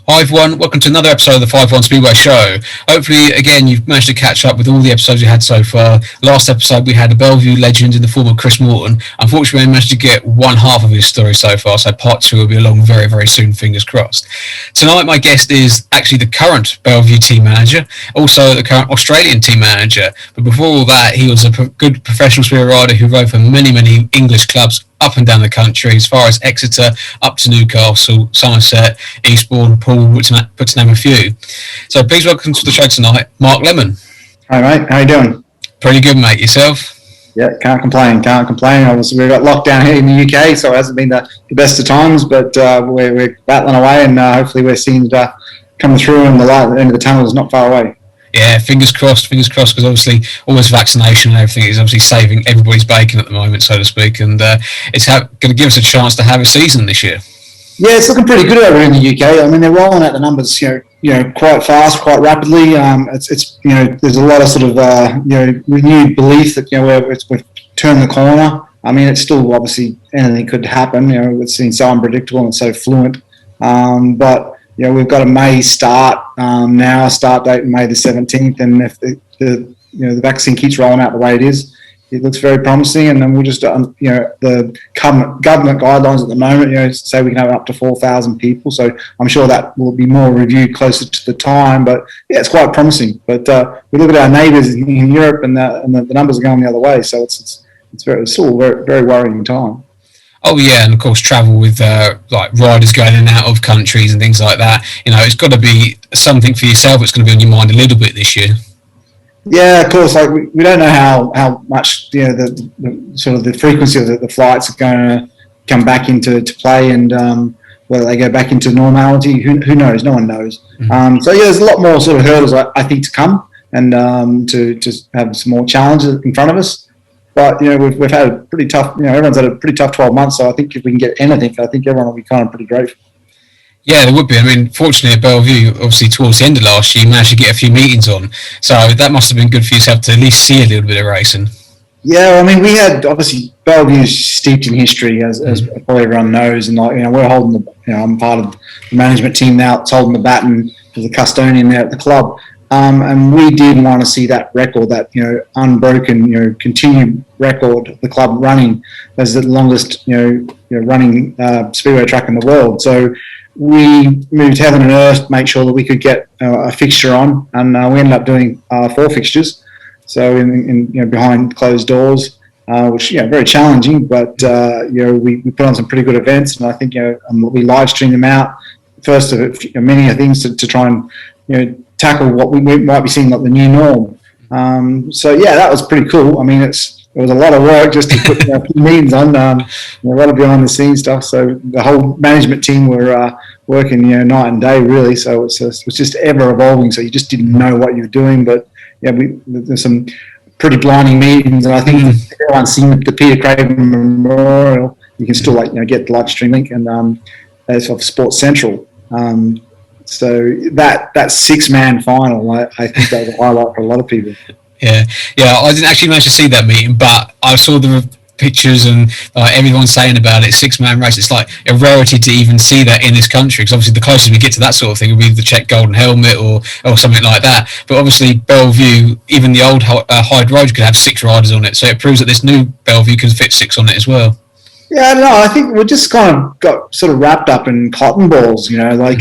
Five-1, welcome to another episode of the Five-1 Speedway Show. Hopefully, again, you've managed to catch up with all the episodes you had so far. Last episode, we had a Belle Vue legend in the form of Chris Morton. Unfortunately, we managed to get one half of his story so far, so part two will be along very, very soon, fingers crossed. Tonight, my guest is actually the current Belle Vue team manager, also the current Australian team manager. But before all that, he was a good professional speedway rider who rode for many, many English clubs up and down the country, as far as Exeter, up to Newcastle, Somerset, Eastbourne, Poole, to name a few. So please welcome to the show tonight, Mark Lemon. Hi mate, how you doing? Pretty good, mate. Yourself? Yeah, can't complain. Obviously, we got locked down here in the UK, so it hasn't been the best of times, but we're battling away, and hopefully we're seeing it coming through, and the light at the end of the tunnel is not far away. Yeah, fingers crossed, because obviously all this vaccination and everything is obviously saving everybody's bacon at the moment, so to speak, and it's going to give us a chance to have a season this year. Yeah, it's looking pretty good over in the UK. I mean, they're rolling out the numbers, quite fast, quite rapidly. It's there's a lot of sort of renewed belief that we've turned the corner. I mean, it's still obviously anything could happen. It's been so unpredictable and so fluent, but. We've got a May start now, a start date May the 17th, and if the vaccine keeps rolling out the way it is, it looks very promising. And then we'll just, the government guidelines at the moment, say we can have up to 4,000 people. So I'm sure that will be more reviewed closer to the time. But yeah, it's quite promising. But we look at our neighbours in Europe, and the numbers are going the other way. So it's still a very, very worrying time. Oh yeah, and of course travel with like riders going in and out of countries and things like that. It's got to be something for yourself. It's going to be on your mind a little bit this year. Yeah, of course. Like we don't know how much the sort of the frequency of the flights are going to come back into play, and whether they go back into normality. Who knows? No one knows. Mm-hmm. So yeah, there's a lot more sort of hurdles I think to come, and to have some more challenges in front of us. But we've had a pretty tough. Everyone's had a pretty tough 12 months. So I think if we can get anything, I think everyone will be kind of pretty grateful. Yeah, there would be. I mean, fortunately at Belle Vue, obviously towards the end of last year, you managed to get a few meetings on. So that must have been good for yourself to at least see a little bit of racing. Yeah, I mean, we had obviously Belle Vue's steeped in history, as probably everyone knows, and we're holding I'm part of the management team now. It's holding the baton as the custodian there at the club. And we did want to see that record, that unbroken, continued record of the club running as the longest, running speedway track in the world. So we moved heaven and earth to make sure that we could get a fixture on, and we ended up doing 4 fixtures. So in behind closed doors, which very challenging, but we put on some pretty good events, and I think we live streamed them out. First of it, many things to try and tackle what we might be seeing like the new norm. So yeah, that was pretty cool. I mean, it was a lot of work just to put meetings on, a lot of behind the scenes stuff. So the whole management team were working night and day really. So it was just ever evolving. So you just didn't know what you were doing. But yeah, there's some pretty blinding meetings, and I think everyone's seen the Peter Craven Memorial. You can still get the live stream link, and as of Sports Central. So that 6-man final, I think that was a highlight for a lot of people. Yeah, I didn't actually manage to see that meeting, but I saw the pictures and everyone saying about it. 6-man race. It's like a rarity to even see that in this country, because obviously the closest we get to that sort of thing would be the Czech Golden Helmet or something like that. But obviously Belle Vue, even the old Hyde Road could have 6 riders on it, so it proves that this new Belle Vue can fit 6 on it as well. Yeah, I don't know. I think we just kind of got sort of wrapped up in cotton balls, we've got no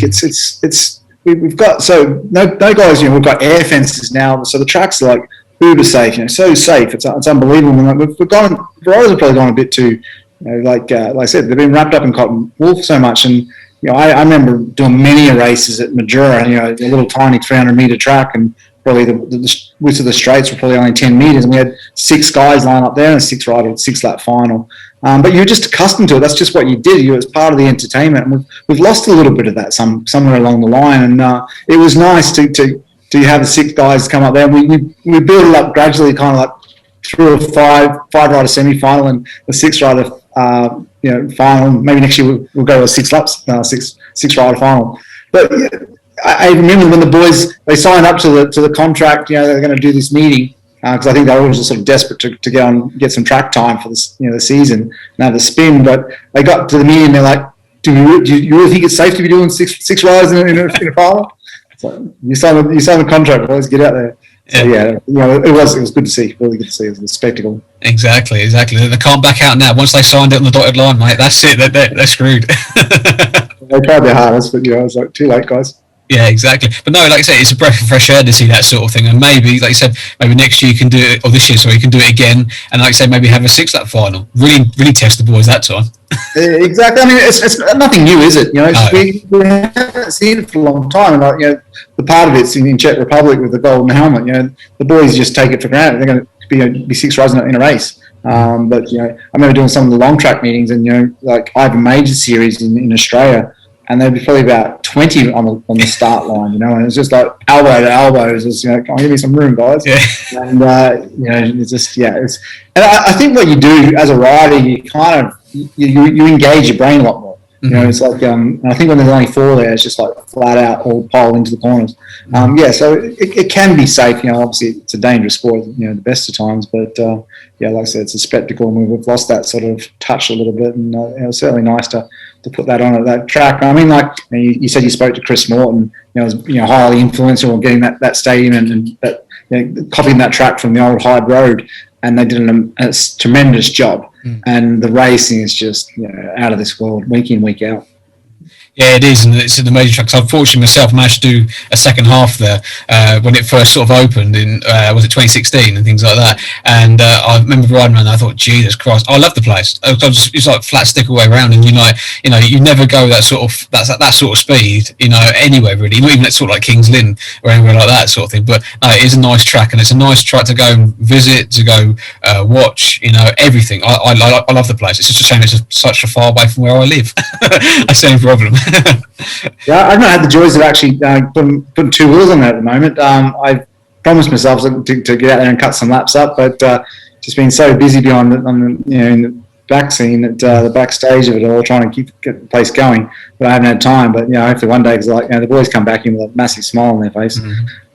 guys, we've got air fences now, so the track's like uber safe, so safe. It's unbelievable. We've got riders have probably gone a bit too, like I said, they've been wrapped up in cotton wool so much, and I remember doing many races at Majura, a little tiny 300-meter track, and probably the width of the straights were probably only 10 meters, and we had 6 guys lined up there and a 6 rider at 6-lap final. But you're just accustomed to it. That's just what you did. It was part of the entertainment. And we've lost a little bit of that somewhere along the line. And it was nice to have the 6 guys come up there. And we built it up gradually, kind of like through a 5-rider semi-final and a 6-rider final. Maybe next year we'll go to a 6-rider final. But I remember when the boys, they signed up to the contract. They're going to do this meeting. Because I think they were just sort of desperate to get some track time for this, the season and have the spin. But they got to the meeting, they're like, do you really think it's safe to be doing six rides in a final? So you sign the contract, boys, get out there. So yeah, it was good to see. Really good to see. It was a spectacle. Exactly. They can't back out now. Once they signed it on the dotted line, mate, that's it. They're screwed. They tried their hardest, but I was like, too late, guys. Yeah, exactly. But no, like I said, it's a breath of fresh air to see that sort of thing. And maybe, like you said, maybe next year you can do it, or this year, sorry, you can do it again. And like I said, maybe have a 6-lap final. Really test the boys that time. Exactly. I mean, it's nothing new, is it? We haven't seen it for a long time. And the part of it's in Czech Republic with the golden helmet. The boys just take it for granted. They're going to be 6 rides in a race. But I remember doing some of the long track meetings, and like I have a major series in Australia. And there'd be probably about 20 on the start line, and it was just like elbow to elbow. It was just, come on, give me some room, guys. Yeah. And it's just, it's. And I think what you do as a rider, you kind of you engage your brain a lot more. Mm-hmm. It's like I think when there's only 4 there, it's just like flat out all pile into the corners. So it can be safe. Obviously it's a dangerous sport. The best of times, but like I said, it's a spectacle, and we've lost that sort of touch a little bit. And it was certainly nice to put that on at that track. I mean, like you said, you spoke to Chris Morton. Was highly influential in getting that stadium and that copying that track from the old Hyde Road, and they did a tremendous job. And the racing is just out of this world, week in, week out. Yeah, it is, and it's an amazing track. So unfortunately, myself managed to do a second half there when it first sort of opened in was it 2016 and things like that. And I remember riding around, and I thought, Jesus Christ, I love the place. It's like flat stick all the way around, and you never go that sort of speed, anywhere really. Not even at sort of like Kings Lynn or anywhere like that sort of thing. But no, it is a nice track, and it's a nice track to go and visit, to go watch, everything. I love the place. It's just a shame it's just such a far away from where I live. That's the only problem. Yeah, I've not had the joys of actually putting 2 wheels on there at the moment. I've promised myself to get out there and cut some laps up, but just been so busy in the back scene, the backstage of it all, trying to get the place going. But I haven't had time. But hopefully one day, because the boys come back in with a massive smile on their face,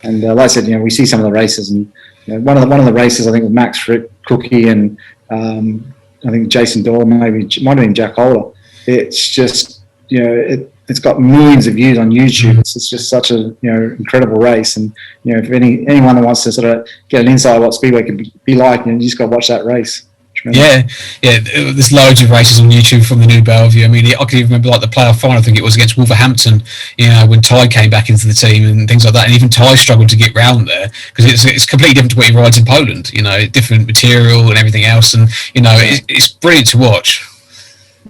and like I said, we see some of the races, and one of the races I think with Max Frick, Cookie, and I think Jason Doyle, might have been Jack Holder. It's just it's got millions of views on YouTube. It's just such a incredible race, and if anyone that wants to sort of get an insight of what Speedway could be like, you just got to watch that race. Yeah. There's loads of races on YouTube from the new Belle Vue. I mean, I can even remember like the playoff final. I think it was against Wolverhampton. When Ty came back into the team and things like that, and even Ty struggled to get round there because it's completely different to what he rides in Poland. Different material and everything else, and it's brilliant to watch.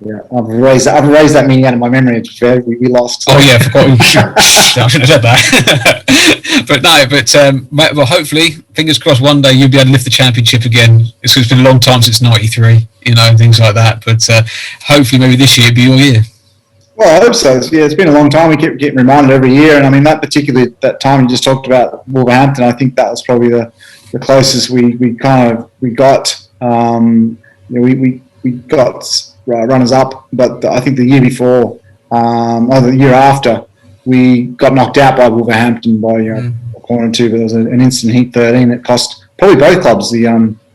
Yeah, I've erased that meaning out of my memory. We lost. Oh yeah, I forgot. I shouldn't have said that. But hopefully, fingers crossed, one day you'll be able to lift the championship again. It's been a long time since '93, things like that. But hopefully, maybe this year will be your year. Well, I hope so. Yeah, it's been a long time. We keep getting reminded every year, and I mean that time you just talked about Wolverhampton. I think that was probably the closest we got. We got runners up, but I think the year before, or the year after, we got knocked out by Wolverhampton by a corner or 2. But there was an instant heat 13 that cost probably both clubs the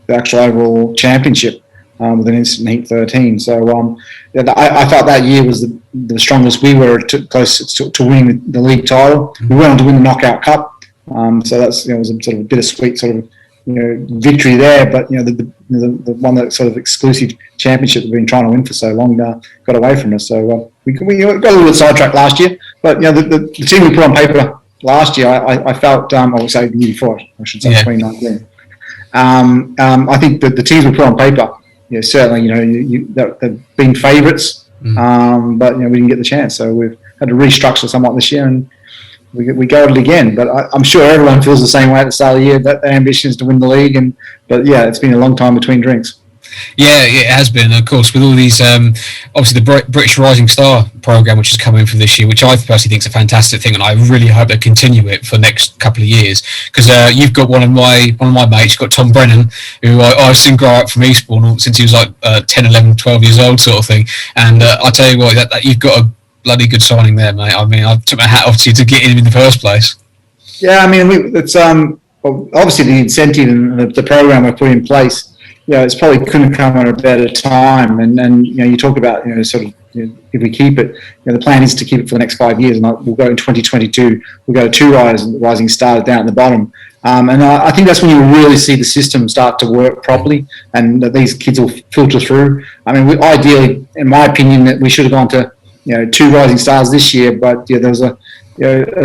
actual overall championship with an instant heat 13. So I felt that year was the strongest we were close to winning the league title. We went on to win the Knockout Cup, so that's was a sort of a bittersweet sort of victory there, but the one that sort of exclusive championship we've been trying to win for so long got away from us. So we got a little bit sidetracked last year, but the team we put on paper last year, I felt, I would say the year before, I should say 2019. I think that the teams we put on paper, certainly they've been favourites, but we didn't get the chance, so we've had to restructure somewhat this year, and we go at it again. But I'm sure everyone feels the same way at the start of the year, that their ambition is to win the league. But it's been a long time between drinks. Yeah, it has been, of course, with all these, obviously the British Rising Star programme, which is coming for this year, which I personally think is a fantastic thing, and I really hope they continue it for the next couple of years, because you've got one of my mates, you've got Tom Brennan, who I've seen grow up from Eastbourne since he was like 10, 11, 12 years old sort of thing, and I tell you what, that you've got a bloody good signing there, mate. I mean, I took my hat off to you to get him in the first place. Yeah, I mean, it's obviously the incentive and the program we've put in place. It's probably couldn't come at a better time. And you talk about sort of if we keep it, the plan is to keep it for the next 5 years, and we'll go in 2022. We'll go 2 rising stars down at the bottom, and I think that's when you really see the system start to work properly, and that these kids will filter through. I mean, ideally, in my opinion, that we should have gone to 2 rising stars this year, but there was a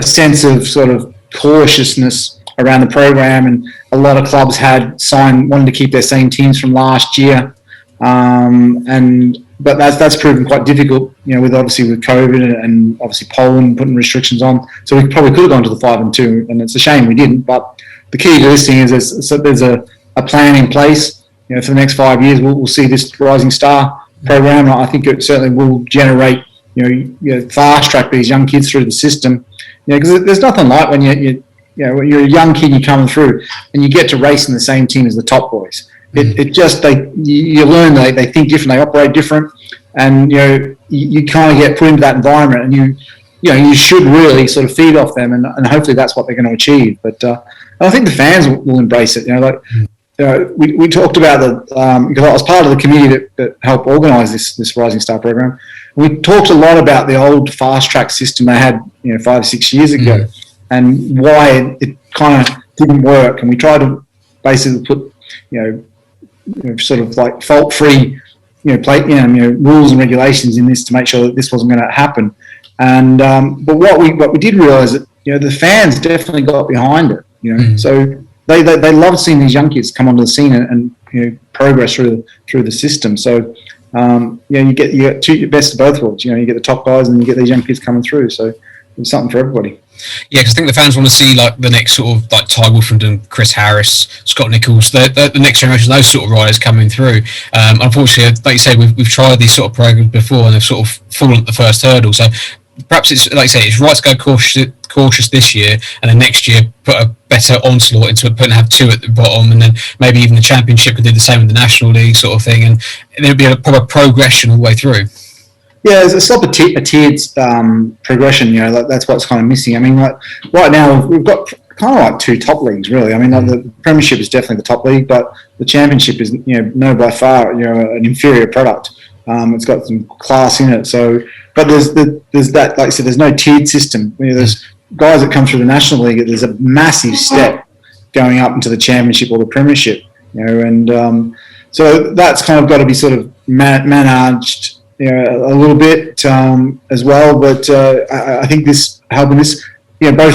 sense of sort of cautiousness around the program, and a lot of clubs wanted to keep their same teams from last year, but that's proven quite difficult, with COVID and obviously Poland putting restrictions on. So we probably could have gone to the 5-2, and it's a shame we didn't. But the key to this thing is there's a plan in place. For the next 5 years, we'll see this Rising Star program. I think it certainly will generate, fast track these young kids through the system. Because there's nothing like when when you're a young kid, you're coming through and you get to race in the same team as the top boys. You learn they think different, they operate different, and you kind of get put into that environment, and you should really sort of feed off them, and hopefully that's what they're going to achieve. But I think the fans will embrace it. We talked about because I was part of the committee that helped organise this Rising Star program. We talked a lot about the old fast track system they had 5 or 6 years ago, and why it kind of didn't work. And we tried to basically put sort of like fault-free, rules and regulations in this to make sure that this wasn't going to happen. And but what we did realise that the fans definitely got behind it. So they loved seeing these young kids come onto the scene and progress through the system. So you get the best of both worlds. You get the top guys and you get these young kids coming through. So it's something for everybody. Yeah, because I think the fans want to see like the next sort of like Ty Wolfenden, Chris Harris, Scott Nichols, the next generation, those sort of riders coming through. Unfortunately, like you say, we've tried these sort of programs before and they've sort of fallen at the first hurdle. So perhaps it's like you say, it's right to go cautious this year, and then next year put a better onslaught into it, have 2 at the bottom, and then maybe even the championship could do the same with the National League sort of thing, and there'd be a proper progression all the way through. Yeah, it's like a tiered progression. That's what's kind of missing. I mean, like right now we've got kind of like 2 top leagues, really. I mean, the Premiership is definitely the top league, but the Championship is, by far, an inferior product. It's got some class in it. So, but there's that, like I said, there's no tiered system. There's guys that come through the National League. There's a massive step going up into the Championship or the Premiership. And so that's kind of got to be sort of managed. A little bit as well, but I think both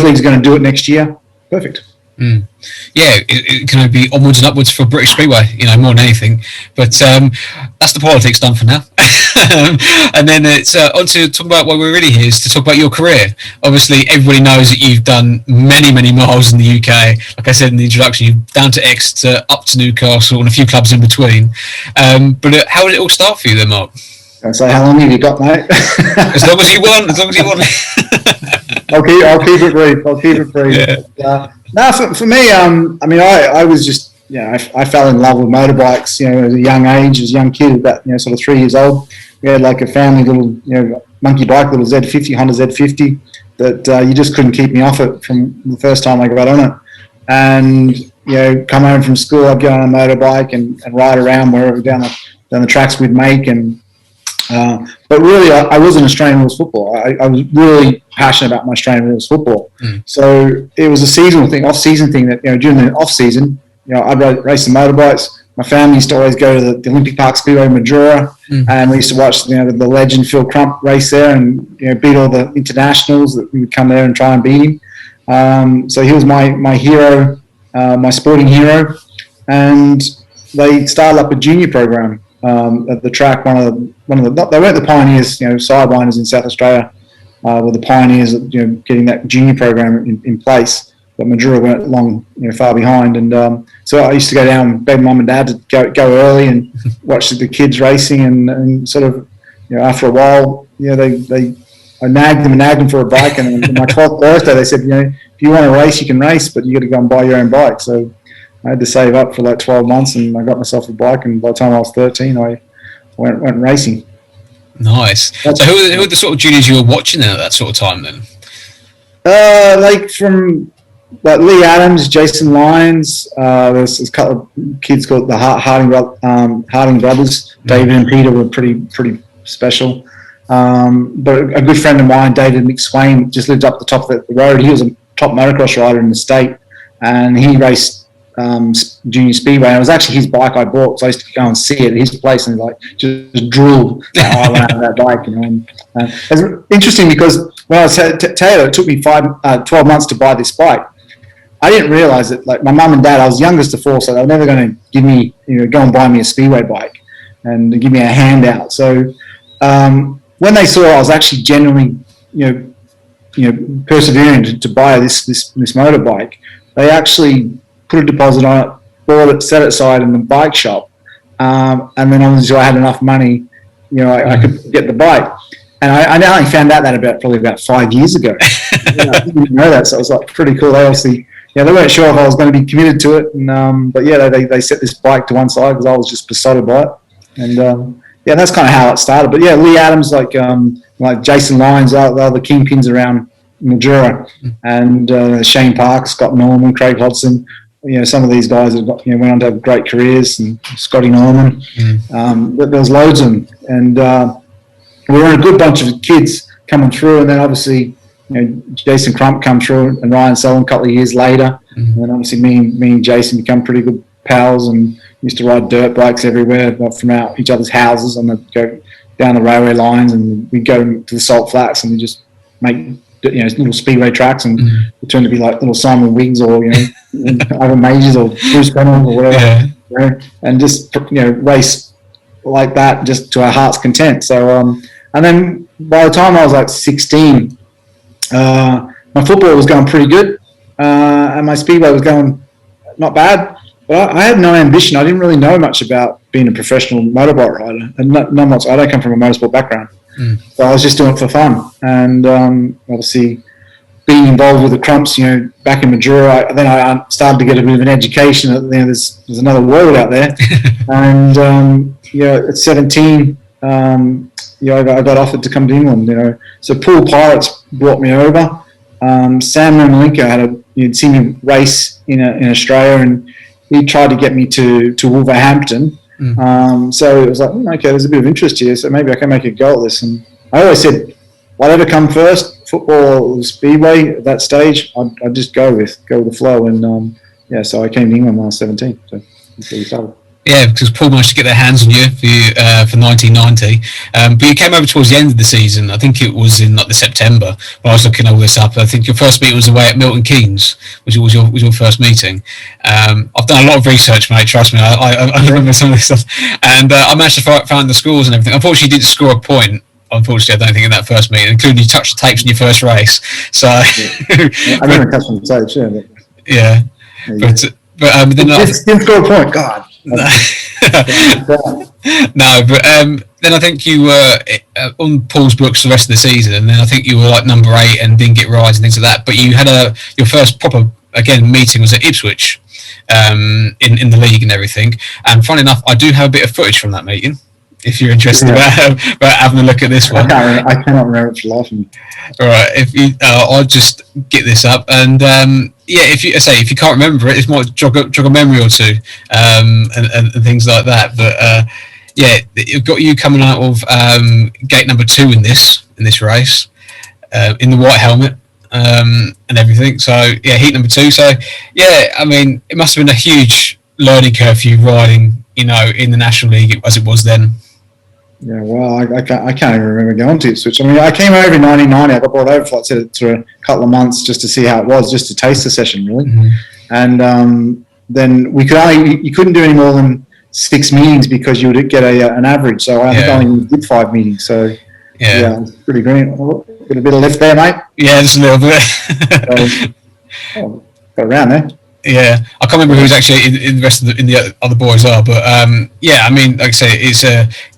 leagues are going to do it next year. Perfect. Yeah, it can be onwards and upwards for British Speedway, more than anything. But that's the politics done for now. And then it's on to talk about why we're really here, is to talk about your career. Obviously, everybody knows that you've done many, many miles in the UK. Like I said in the introduction, you've down to Exeter, up to Newcastle, and a few clubs in between. But how did it all start for you then, Mark? So how long have you got, mate? As long as you want. I'll keep it brief. Yeah. For me, I was just, I fell in love with motorbikes, at a young age, as a young kid, about, sort of 3 years old. We had like a family little, monkey bike, little Z50, Honda Z50, that you just couldn't keep me off it from the first time I got on it. And, come home from school, I'd go on a motorbike and ride around wherever down the tracks we'd make. And but really, I wasn't Australian rules football. I was really passionate about my Australian rules football. So it was a seasonal thing, off-season thing that, during the off-season, I'd race the motorbikes. My family used to always go to the Olympic Park Speedway in Madura, and we used to watch, the legend Phil Crump race there and, beat all the internationals that we would come there and try and beat him. So he was my hero, my sporting hero. And they started up a junior program at the track. One of the they weren't the pioneers, sidewinders in South Australia were the pioneers of getting that junior program in place. But Madura weren't long, far behind, and so I used to go down, beg Mum and Dad to go early and watch the kids racing, and sort of, after a while, I nagged them for a bike, and on my 12th birthday they said, if you want to race, you can race, but you got to go and buy your own bike. So I had to save up for like 12 months, and I got myself a bike, and by the time I was 13, I went racing. Nice. So who were the sort of juniors you were watching then at that sort of time then? From Lee Adams, Jason Lyons. There's a couple of kids called the Harding brothers. David and Peter were pretty special. But a good friend of mine, David Mcswain, just lived up the top of the road. He was a top motocross rider in the state, and he raced junior speedway. And it was actually his bike I bought, so I used to go and see it at his place and like just drool around that bike. It's interesting because when I was Taylor, it took me 12 months to buy this bike. I didn't realize that, like, my mum and dad, I was youngest of four, so they were never going to give me, go and buy me a speedway bike and give me a handout. So when they saw I was actually genuinely, persevering to buy this motorbike, they actually put a deposit on it, bought it, set it aside in the bike shop, and then obviously I had enough money, I could get the bike. And I only found out that probably about 5 years ago. I didn't know that, so it was like pretty cool. They obviously, they weren't sure if I was going to be committed to it, and but yeah, they set this bike to one side because I was just besotted by it, and that's kind of how it started. But yeah, Lee Adams, like Jason Lyons, they're the kingpins around Mildura, and Shane Park, Scott Norman, Craig Hodson. Some of these guys have got, went on to have great careers, and Scotty Norman. But there's loads of them, and we were a good bunch of kids coming through, and then obviously, Jason Crump come through, and Ryan Sullivan a couple of years later, and then obviously me and Jason become pretty good pals, and used to ride dirt bikes everywhere from each other's houses, and they'd go down the railway lines, and we'd go to the salt flats, and we just make little speedway tracks, and it turned to be like little Simon Wiggs or other majors or Bruce Brennan or whatever, and just race like that just to our heart's content. So and then by the time I was like 16, my football was going pretty good, and my speedway was going not bad. But I had no ambition. I didn't really know much about being a professional motorbike rider, and not much. I don't come from a motorsport background, so I was just doing it for fun. And obviously, being involved with the Crumps, back in Mildura, then I started to get a bit of an education that there's another world out there. And at 17, I got offered to come to England. So Paul Pirates brought me over. Sam Malinka he'd seen me race in Australia, and he tried to get me to Wolverhampton. So it was like, okay, there's a bit of interest here, so maybe I can make a go at this. And I always said, whatever come first, football or speedway at that stage, I'd just go with the flow. And so I came to England when I was 17. So that's where we started. Yeah, because Paul managed to get their hands on you for 1990. But you came over towards the end of the season. I think it was in the September when I was looking all this up. I think your first meeting was away at Milton Keynes, which was your first meeting. I've done a lot of research, mate. Trust me, I remember some of this stuff, and I managed to find the scores and everything. Unfortunately, you didn't score a point. Unfortunately, I don't think in that first meeting, including you touched the tapes in your first race. So I never touched the tapes. Yeah, but then didn't score a point. God. No, but then I think you were on Paul's books for the rest of the season, and then I think you were like number 8 and didn't get rides and things like that. But you had your first proper meeting was at Ipswich in the league and everything. And funny enough, I do have a bit of footage from that meeting. If you're interested about having a look at this one, I cannot remember it for life. All right, I'll just get this up, and if you can't remember it, it might jog a memory or two, and things like that. But you've got you coming out of gate number 2 in this race, in the white helmet, and everything. So heat number 2. So I mean, it must have been a huge learning curve for you riding, in the National League as it was then. Yeah, well, I can't even remember going to Ipswich. I mean, I came over in 1990. I got brought over for a couple of months just to see how it was, just to taste the session, really. And then you couldn't do any more than 6 meetings because you would get an average. So I think I only did 5 meetings. So it was pretty green. Got a bit of lift there, mate. Yeah, just a little bit. Got around there. Yeah, I can't remember who's actually in the rest of the other boys are, but I mean, like I say,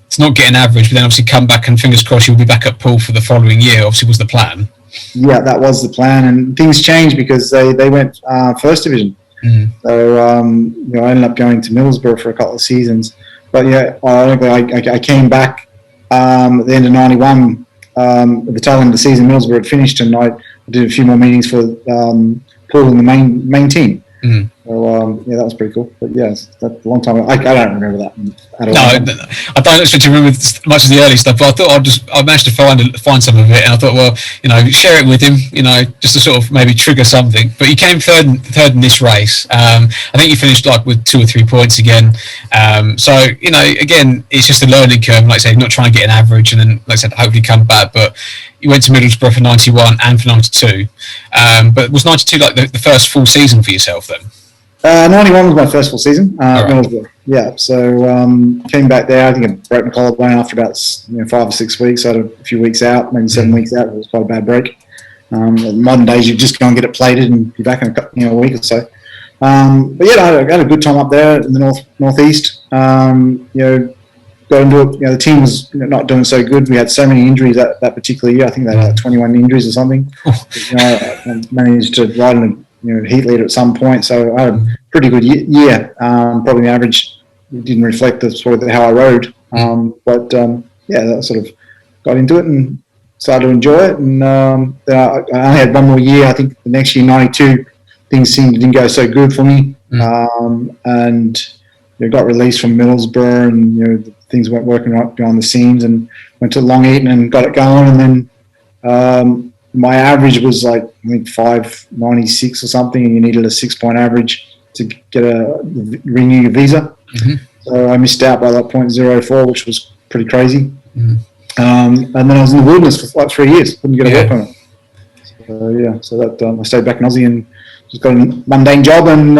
it's not getting average, but then obviously come back and fingers crossed you'll be back at Poole for the following year. Obviously, was the plan. Yeah, that was the plan, and things changed because they went first division. So I ended up going to Middlesbrough for a couple of seasons, but I came back at the end of '91. At the tail end of the season, Middlesbrough had finished, and I did a few more meetings for Poole in the main team. So yeah, that was pretty cool. But yeah, that's a long time ago. I don't remember that at all. No, I don't expect to remember much of the early stuff, but I thought I managed to find some of it, and I thought, well, share it with him, just to sort of maybe trigger something. But you came third in this race. I think you finished like with 2 or 3 points again. So again, it's just a learning curve. Like I said, not trying to get an average, and then, like I said, hopefully come back. But you went to Middlesbrough for 91 and for 92. But was 92 like the first full season for yourself then? 91 was my first full season. Right. Yeah, so came back there. I think I broke my collarbone after about 5 or 6 weeks. I had a few weeks out, maybe 7 weeks out. It was quite a bad break. In modern days, you just go and get it plated and be back in a week or so. But yeah, I had a good time up there in the northeast. Got into it. The team was not doing so good. We had so many injuries that particular year. I think they had 21 injuries or something. I managed to ride in a heat leader at some point, so I had a pretty good year. Probably the average didn't reflect how I rode, but that sort of got into it and started to enjoy it. And I only had one more year. I think the next year, 92, things didn't go so good for me, and got released from Middlesbrough, and things weren't working right behind the scenes, and went to Long Eaton and got it going, and then. My average was like, I think 5.96 or something, and you needed a 6-point average to renew your visa. Mm-hmm. So I missed out by like 0.04, which was pretty crazy. Mm-hmm. And then I was in the wilderness for like 3 years, couldn't get a work permit. So that I stayed back in Aussie and just got a mundane job, and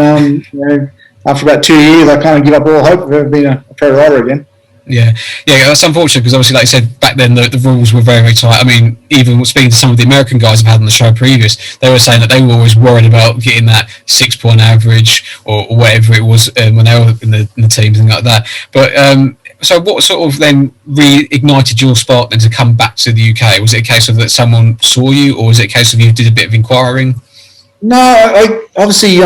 after about 2 years, I kind of give up all hope of ever being a pro rider again. Yeah, that's unfortunate because obviously, like I said, back then the rules were very, very tight. I mean, even speaking to some of the American guys I've had on the show previous, they were saying that they were always worried about getting that 6-point average or whatever it was when they were in the teams and like that. But so what sort of then reignited your spark then to come back to the UK? Was it a case of that someone saw you, or was it a case of you did a bit of inquiring? No, I obviously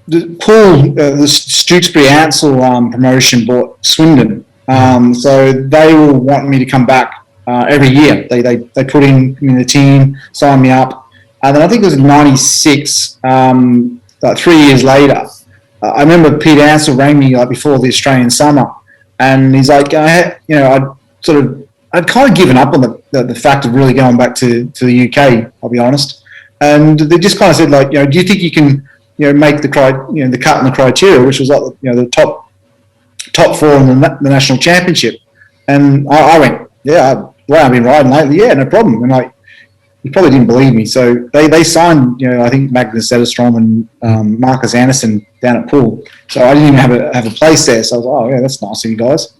the Stewksbury Ansell promotion bought Swindon. So they were wanting me to come back every year. They put in the team, signed me up, and then I think it was in '96, like 3 years later. I remember Pete Ansell rang me like before the Australian summer, and he's like, I'd kind of given up on the fact of really going back to the UK. I'll be honest, and they just kind of said like, do you think you can make the cut in the criteria, which was like the top 4 in the national championship? And I went, the way I've been riding lately, no problem. And like, he probably didn't believe me. So they signed, I think Magnus Zetterstrom and Marcus Anderson down at Poole. So I didn't even have a place there. So I was like, oh yeah, that's nice of you guys.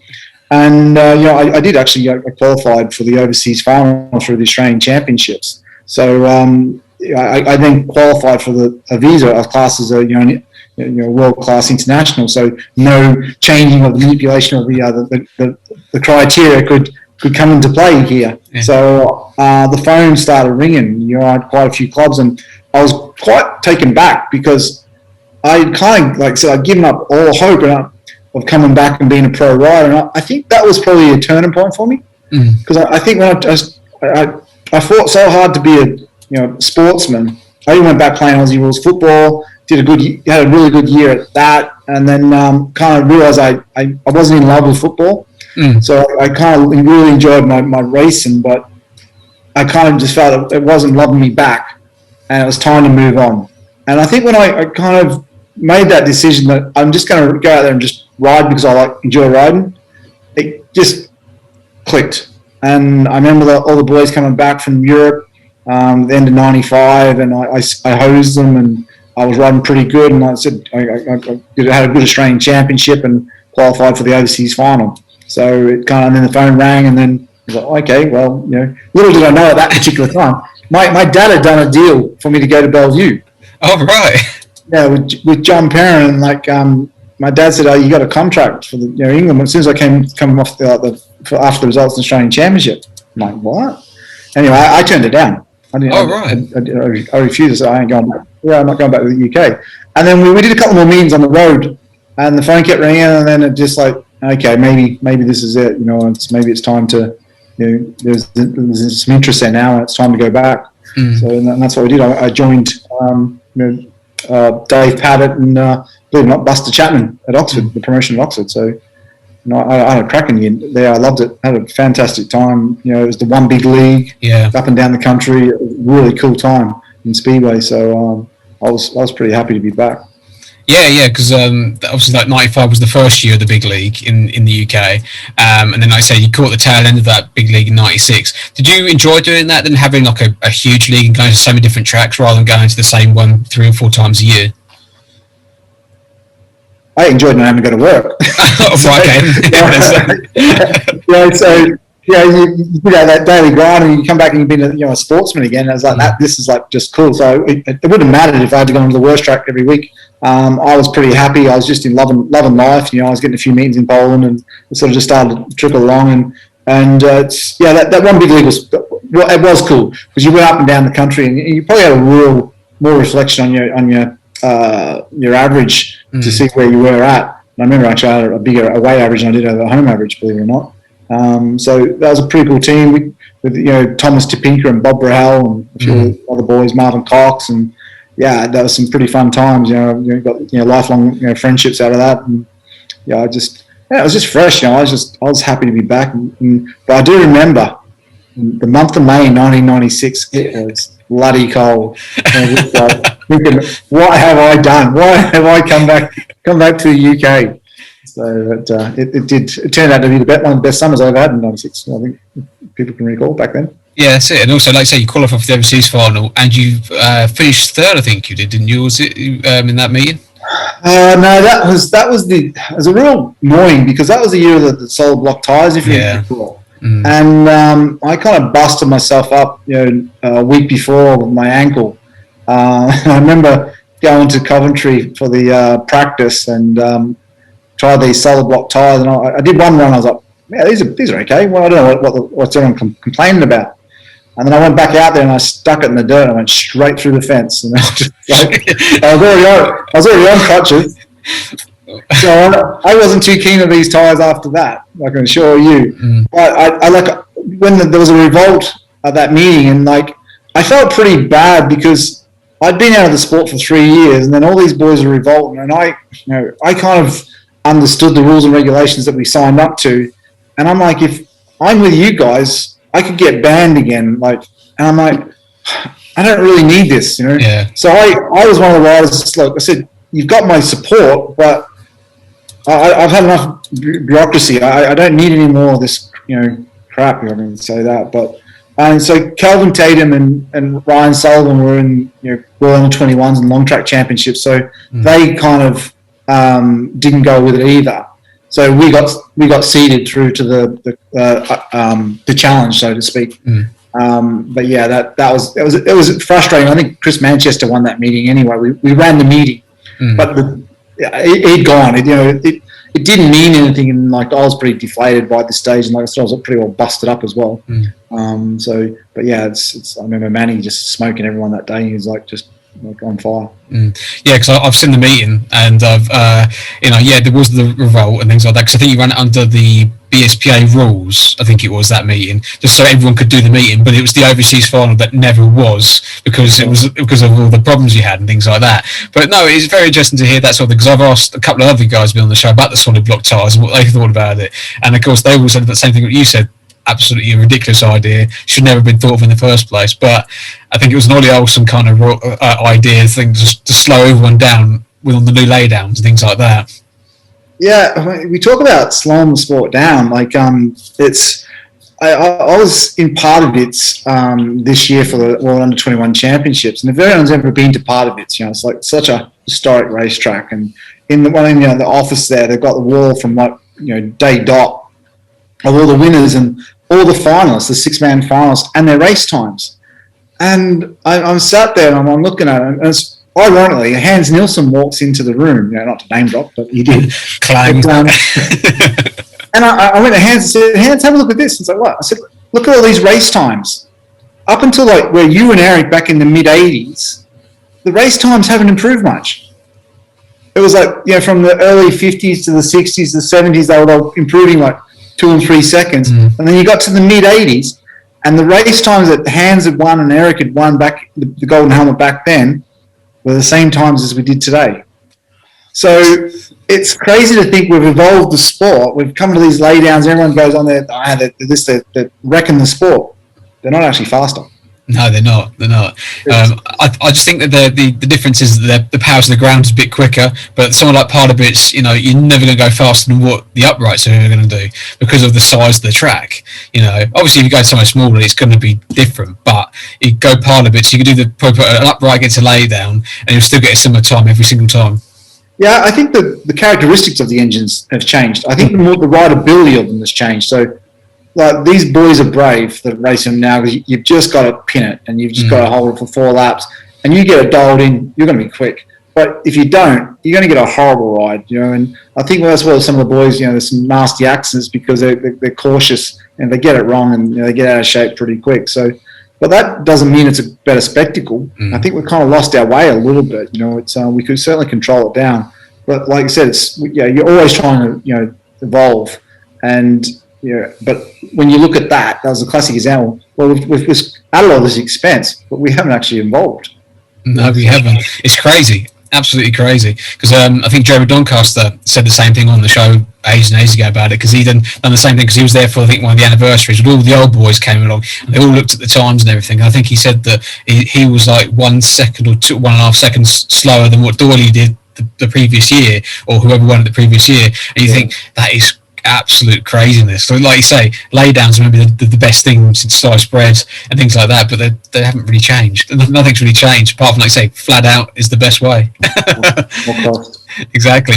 And I did actually. I qualified for the overseas final through the Australian Championships. So I then qualified for a visa. I was classed as a world-class international, so no changing of the manipulation of the criteria could come into play here. Yeah. So the phone started ringing. I had quite a few clubs, and I was quite taken back because I kind of, like I said, I'd given up all hope of coming back and being a pro rider, and I think that was probably a turning point for me, because I think when I fought so hard to be a sportsman. I even went back playing Aussie rules football. Had a really good year at that, and then kind of realised I wasn't in love with football. So I kind of really enjoyed my racing, but I kind of just felt it wasn't loving me back, and it was time to move on. And I think when I kind of made that decision that I'm just going to go out there and just ride because I enjoy riding, it just clicked. And I remember all the boys coming back from Europe, the end of '95, and I hosed them, and I was riding pretty good, and I said I had a good Australian Championship and qualified for the overseas final. So it kind of, and then the phone rang, and then I was like, okay, well, little did I know at that particular time, my dad had done a deal for me to go to Belle Vue. Oh, right. Yeah, with John Perrin, and like my dad said, oh, you got a contract for the England. As soon as I came off after the results in the Australian Championship, I'm like, what? Anyway, I turned it down. I refused. I said, I ain't going back. Yeah, I'm not going back to the UK. And then we did a couple more meetings on the road, and the phone kept ringing, and then it just like, okay, maybe this is it. Maybe it's time to, there's some interest there now, and it's time to go back. So and that's what we did. I joined Dave Pavitt and believe it or not, Buster Chapman at Oxford, the promotion at Oxford. So, I had a cracking year there. I loved it. Had a fantastic time. It was the one big league, up and down the country. Really cool time in Speedway. So I was pretty happy to be back. Yeah, because obviously that 95 was the first year of the big league in the UK, and then like I say, you caught the tail end of that big league in 96. Did you enjoy doing that, then having like a huge league and going to so many different tracks rather than going to the same one 3 or 4 times a year? I enjoyed not having to go to work. You do that daily grind, and you come back and you've been a sportsman again. I was like, this is like just cool. So it wouldn't have mattered if I had to go onto the worst track every week. I was pretty happy. I was just in loving life. I was getting a few meetings in Poland, and it sort of just started to trickle along. And that one big league was cool because you went up and down the country, and you probably had a real more reflection on your average to see where you were at. And I remember actually I had a bigger away average than I did over a home average, believe it or not. So that was a pretty cool team with Thomas Topinka and Bob Brahel and a few other boys, Marvin Cox, and that was some pretty fun times. Got lifelong friendships out of that, and it was just fresh. I was happy to be back. But I do remember the month of May 1996. It was bloody cold. I was thinking, what have I done? Why have I come back to the UK? So it turned out to be one of the best summers I've had in '96. I think people can recall back then. Yeah, that's it. And also, like I say, you qualified for the overseas final, and you finished third. I think you did, didn't you? Was it in that meeting? No, that was a real annoying because that was the year of the solid block tyres, if you recall. And I kind of busted myself up, a week before with my ankle. I remember going to Coventry for the practice and tried these solid block tyres, and I did one run. I was like, yeah, these are okay. Well, I don't know what's everyone complaining about. And then I went back out there and I stuck it in the dirt and I went straight through the fence. And I was just I was already on crutches. So I wasn't too keen on these tyres after that, I can assure you. But when there was a revolt at that meeting, and I felt pretty bad because I'd been out of the sport for 3 years, and then all these boys are revolting, and I kind of understood the rules and regulations that we signed up to, and I'm like, if I'm with you guys, I could get banned again. And I'm like, I don't really need this, Yeah. So I was one of the riders. Like I said, you've got my support, but I've had enough bureaucracy. I don't need any more of this, crap. I didn't say that, but and so Calvin Tatum and Ryan Sullivan were in World Under 21s and long track championships, so they kind of didn't go with it either. So we got seeded through to the challenge, so to speak. But yeah, it was frustrating. I think Chris Manchester won that meeting anyway. We ran the meeting, but it'd gone. It didn't mean anything, and I was pretty deflated by this stage, and I was pretty well busted up as well. But yeah, it's. I remember Manny just smoking everyone that day. He was just on fire. Yeah, because I've seen the meeting, and I've there was the revolt and things like that. Because I think you ran it under the BSPA rules. I think it was that meeting, just so everyone could do the meeting. But it was the overseas final that never was because it was because of all the problems you had and things like that. But no, it's very interesting to hear that sort of thing, because I've asked a couple of other guys been on the show about the solid block tyres and what they thought about it, and of course they all said the same thing that you said. Absolutely a ridiculous idea. Should never have been thought of in the first place. But I think it was an Ollie Olsen kind of idea thing, just to slow everyone down with on the new laydowns and things like that. Yeah, we talk about slowing the sport down. It's. I was in part of it this year for the World Under 21 Championships, and if anyone's ever been to part of it, it's such a historic racetrack. And in the office there, they've got the wall from day dot of all the winners and all the finalists, the 6-man finalists, and their race times. And I'm sat there and I'm looking at it, and it's, ironically, Hans Nielsen walks into the room, not to name drop, but he did. Clang. And I went to Hans and said, Hans, have a look at this. And so what? I said, look at all these race times. Up until where you and Eric back in the mid-'80s, the race times haven't improved much. It was from the early 50s to the 60s, the 70s, they were improving 2 and 3 seconds. And then you got to the mid-'80s, and the race times that Hans had won and Eric had won back, the Golden Helmet back then, were the same times as we did today. So it's crazy to think we've evolved the sport. We've come to these laydowns. Everyone goes on there. They're wrecking the sport. They're not actually faster. No, they're not. They're not. I just think that the difference is that the power to the ground is a bit quicker. But someone like Pardubice, you're never going to go faster than what the uprights are going to do because of the size of the track. Obviously, if you go somewhere smaller, it's going to be different. But you go Pardubice, you can do an upright gets a lay down, and you'll still get a similar time every single time. Yeah, I think the characteristics of the engines have changed. I think the rideability of them has changed. So, like, these boys are brave that race them now because you've just got to pin it and you've just got to hold it for 4 laps, and you get it dialed in, you're going to be quick. But if you don't, you're going to get a horrible ride, And I think that's why some of the boys, there's some nasty accidents because they're cautious and they get it wrong and they get out of shape pretty quick. So, but that doesn't mean it's a better spectacle. I think we've kind of lost our way a little bit. We could certainly control it down, but like I said, you're always trying to evolve, and but when you look at that was a classic example. Well, we've added all this expense, but we haven't actually evolved. No, we haven't. It's crazy, absolutely crazy. Because I think Jeremy Doncaster said the same thing on the show ages and ages ago about it, because he done the same thing because he was there for, I think, one of the anniversaries when all the old boys came along and they all looked at the times and everything. And I think he said that he was like 1 second or 1.5 seconds slower than what Doyley did the previous year, or whoever won it the previous year. And you think that is absolute craziness. So, like you say, laydowns are maybe the best thing since sliced bread and things like that, but they haven't really changed. Nothing's really changed apart from, like you say, flat out is the best way. More cost. Exactly.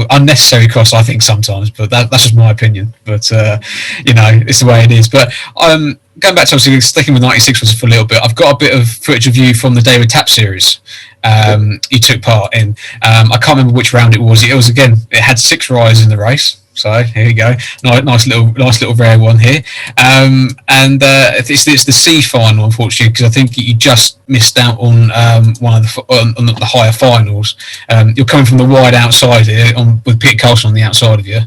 Unnecessary costs, I think, sometimes, but that's just my opinion. But it's the way it is. But going back to, obviously, sticking with 96 for a little bit, I've got a bit of footage of you from the David Tapp series you took part in. I can't remember which round it was. It had 6 riders in the race. So here you go, nice little rare one here, and it's the C final, unfortunately, because I think you just missed out on one of the higher finals. You're coming from the wide outside here with Peter Carlson on the outside of you.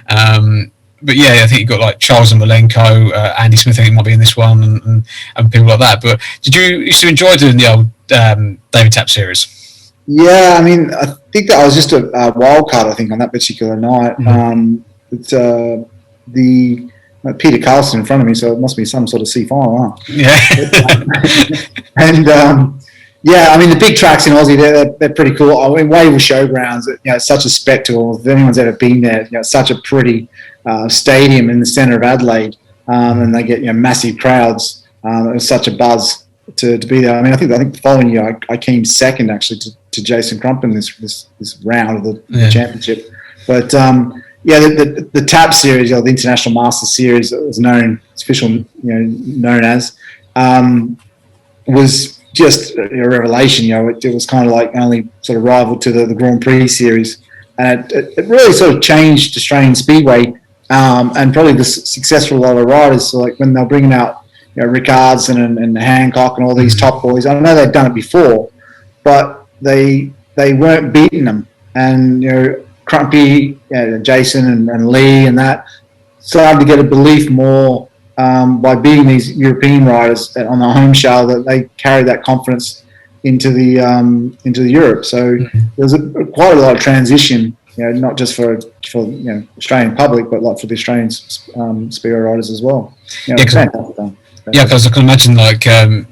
But yeah, I think you've got like Charles and Malenko, Andy Smith, I think might be in this one, and people like that. But did you used to enjoy doing the old David Tapp series? Yeah, I mean, I think that I was just a wild card, I think, on that particular night. Peter Carlson in front of me, so it must be some sort of C final, huh? Yeah. And I mean, the big tracks in Aussie, they're pretty cool. I mean, Wavell Showgrounds, it's such a spectacle. If anyone's ever been there, it's such a pretty stadium in the centre of Adelaide, and they get massive crowds. It was such a buzz to be there. I mean, I think the following year I came second actually to Jason Crump in this round of the championship. But the TAP series, the International Masters Series, that was known as, was just a revelation. It was kind of like only sort of rival to the Grand Prix series, and it really sort of changed Australian Speedway, and probably the success for a lot of riders. So like when they're bringing out Rickards and Hancock and all these top boys, I know they've done it before, but they weren't beating them. And Crumpy, Jason and Lee and that started to get a belief more by beating these European riders on the home show, that they carried that confidence into the Europe. So there's quite a lot of transition, not just for Australian public, but like for the Australian speedway riders as well. Yeah, because I can imagine like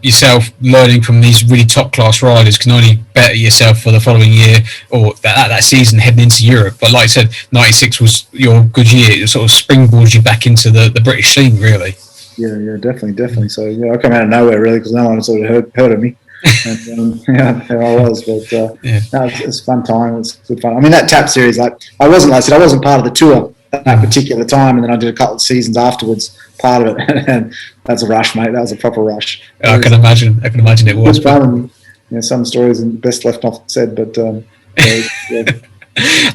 yourself learning from these really top class riders can only better yourself for the following year or that season heading into Europe. But like I said, 96 was your good year. It sort of springboards you back into the British scene, really. Yeah, definitely. So I come out of nowhere really, because no one sort of heard of me. And, there I was. But it's a fun time. It's good fun. I mean, that TAP series, like I wasn't part of the tour at that particular time, and then I did a couple of seasons afterwards, part of it, and that's a rush, mate. That was a proper rush. I can imagine it was. Fun, and, some stories and best left off said, but like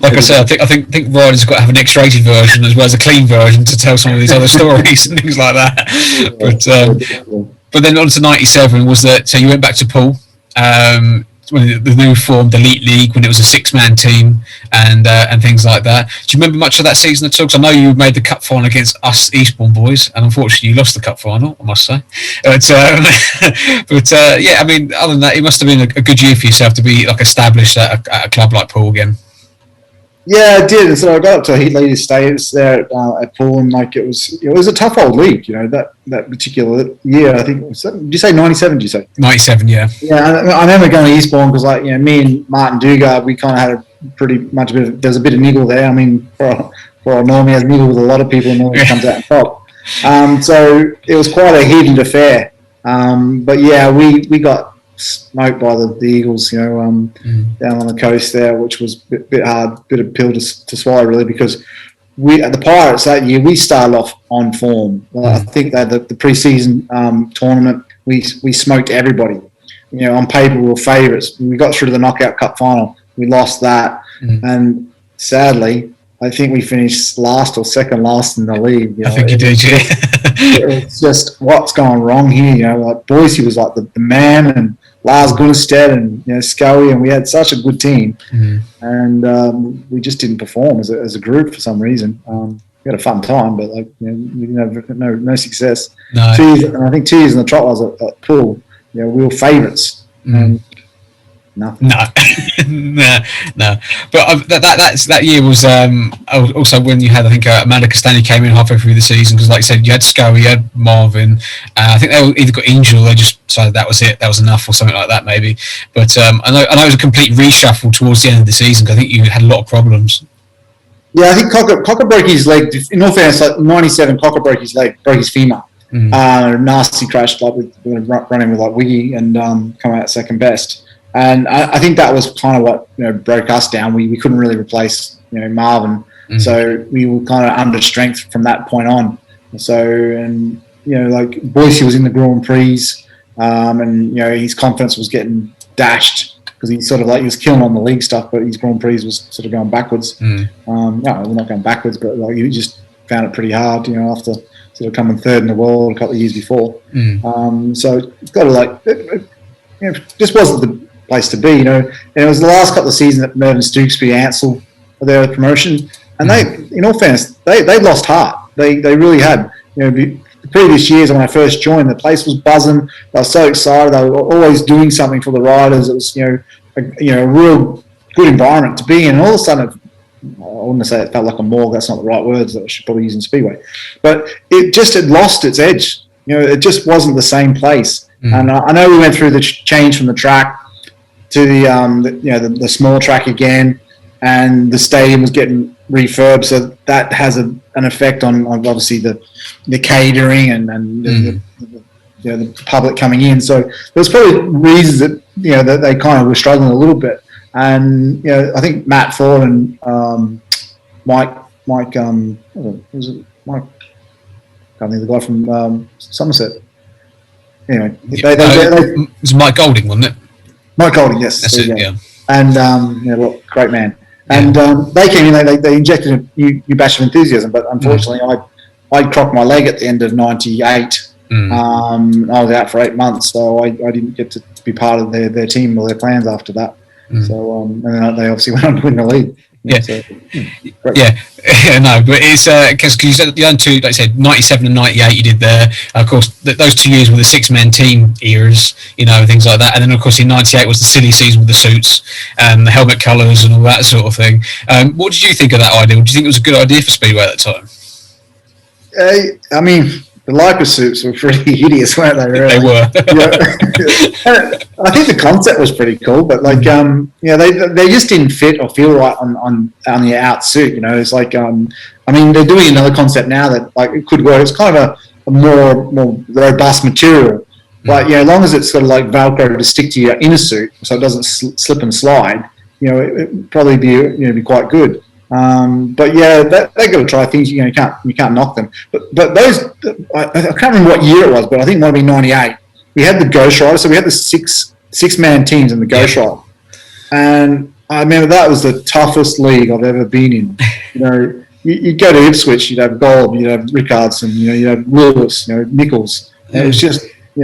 I said, I think riders have got to have an X-rated version as well as a clean version to tell some of these other stories and things like that. But then on to 97 was that. So you went back to Poole. the new formed Elite League when it was a 6-man team and things like that. Do you remember much of that season at all? Because I know you made the cup final against us Eastbourne boys, and unfortunately you lost the cup final, I must say. But yeah, I mean, other than that, it must have been a good year for yourself to be like established at a club like Poole again. Yeah, I did. And so I got up to Heat Leader status there at Poole, and like it was a tough old league, you know, that particular year. I think did you say 97? Did you say 97? Yeah. Yeah, I remember going to Eastbourne because, like, you know, me and Martin Dugard, we kind of had a pretty much there's a bit of niggle there. I mean, for a normie has niggle with a lot of people, and normally comes out on top. So it was quite a heated affair. But yeah, we got smoked by the Eagles, you know, down on the coast there, which was a bit hard, bit of pill to swallow really, because the Pirates that year, we started off on form. I think that the pre-season tournament, we smoked everybody. You know, on paper we were favourites. We got through to the knockout cup final. We lost that, and sadly, I think we finished last or second last in the league. You know? I think you did, yeah. It's just what's going wrong here. You know, like Boise was like the man, and Lars Gunnestead and, you know, Scully, and we had such a good team, and we just didn't perform as a group for some reason. We had a fun time, but like, you know, we didn't have no success. No. 2 years, and I think 2 years in the trot I was at Poole. You know, we were favourites. And nothing. No. But that year was also when you had, I think, Amanda Castagna came in halfway through the season, because, like you said, you had Scully, you had Marvin. I think they either got injured or they just decided that was it, that was enough, or something like that maybe. But I know it was a complete reshuffle towards the end of the season, because I think you had a lot of problems. Yeah, I think Cocker broke his leg. In all fairness, like 97, Cocker broke his leg, broke his femur. Nasty crash, like with running with like Wiggy and coming out second best. And I think that was kind of what, you know, broke us down. We couldn't really replace, you know, Marvin, so we were kind of under strength from that point on. So, and, you know, like Boise was in the Grand Prix, and, you know, his confidence was getting dashed because he sort of like, he was killing on the league stuff, but his Grand Prix was sort of going backwards. No, we're not going backwards, but like he just found it pretty hard, you know, after sort of coming third in the world a couple of years before. So it's got to, like, you know, just wasn't the place to be, you know. And it was the last couple of seasons that Mervyn Stooksby, Ansell for their promotion, and they, in all fairness, they lost heart. They really had. You know, the previous years when I first joined, the place was buzzing. They were so excited. They were always doing something for the riders. It was, you know, a real good environment to be in. And all of a sudden, I wouldn't say it felt like a morgue. That's not the right words that I should probably use in Speedway. But it just had lost its edge. You know, it just wasn't the same place. And I know we went through the change from the track to the small track again, and the stadium was getting refurbed, so that has an effect on obviously the catering and the public coming in. So there's probably reasons that, you know, that they kind of were struggling a little bit. And, you know, I think Matt Ford and Mike, was it Mike? I can't think of the guy from Somerset. Anyway, it was Mike Golding, wasn't it? Mike Golding, yes. That's it, yeah. And, well, great man. And they came in, they injected a new batch of enthusiasm, but unfortunately I crocked my leg at the end of 98. I was out for 8 months, so I didn't get to be part of their team or their plans after that. So, and then they obviously went on to win the league. Yeah, so, no, but it's because you said the other two, like I said, 97 and 98 you did there. Of course, those 2 years were the 6-man team eras, you know, things like that. And then, of course, in 98 was the silly season with the suits and the helmet colours and all that sort of thing. What did you think of that idea? Do you think it was a good idea for Speedway at the time? I mean, the Liposuits were pretty hideous, weren't they? Really? They were. I think the concept was pretty cool, but like, they just didn't fit or feel right on the outsuit. You know, it's like, I mean, they're doing another concept now that like it could work. It's kind of a more robust material, but, you know, as long as it's sort of like Velcro to stick to your inner suit, so it doesn't slip and slide. You know, it'd probably be quite good. But yeah, they got to try things. You know, you can't knock them. But those, I can't remember what year it was, but I think it might have been 98. We had the Ghost Rider, so we had the six-man teams in the Ghost Rider, and I remember that was the toughest league I've ever been in. You know, you'd go to Ipswich, you'd have Gold, you'd have Rickardson, you know, you'd have Lewis, you know, Nichols. And it was just, you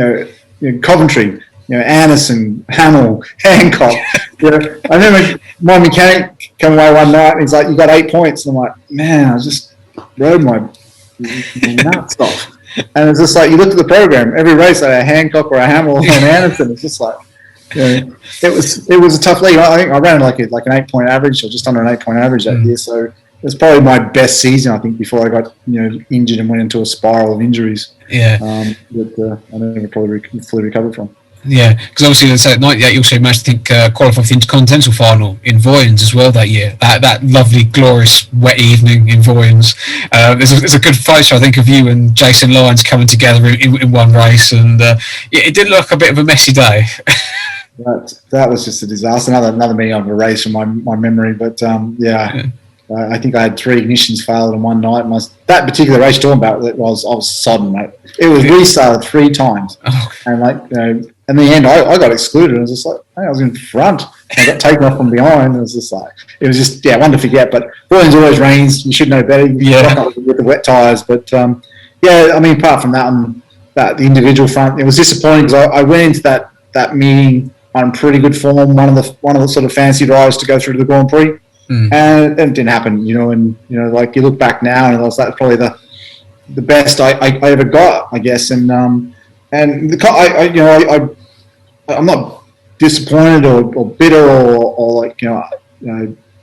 know, Coventry. Anderson, Hamill, Hancock. I remember my mechanic come away one night and he's like, "You got 8 points." And I'm like, "Man, I just rode my nuts off." And it's just like, you look at the program, every race like a Hancock or a Hamill or an Anderson. It's just like, it was a tough league. I think I ran like an 8-point average, or just under an 8-point average that year. So it was probably my best season, I think, before I got injured and went into a spiral of injuries. Yeah, that I never probably fully recovered from. Yeah, because obviously at 98 you also managed to qualify for the Intercontinental final in Voyens as well that year. That lovely, glorious, wet evening in Voyens. There's a good photo, I think, of you and Jason Lyons coming together in one race, and it did look like a bit of a messy day. That was just a disaster. Another meeting of a race from my memory, but I think I had 3 ignitions failed in one night. That particular race talking about I was sodden, mate. It was restarted 3 times, and in the end, I got excluded. I was just like, hey, I was in front. I got taken off from behind. It was just one to forget. But Voyens always rains. You should know better. With the wet tyres. But apart from that, the individual front, it was disappointing because I went into that meeting on pretty good form. One of the sort of fancy drivers to go through to the Grand Prix, and it didn't happen. And you look back now, and that's probably the best I ever got, I guess. I'm not disappointed or bitter or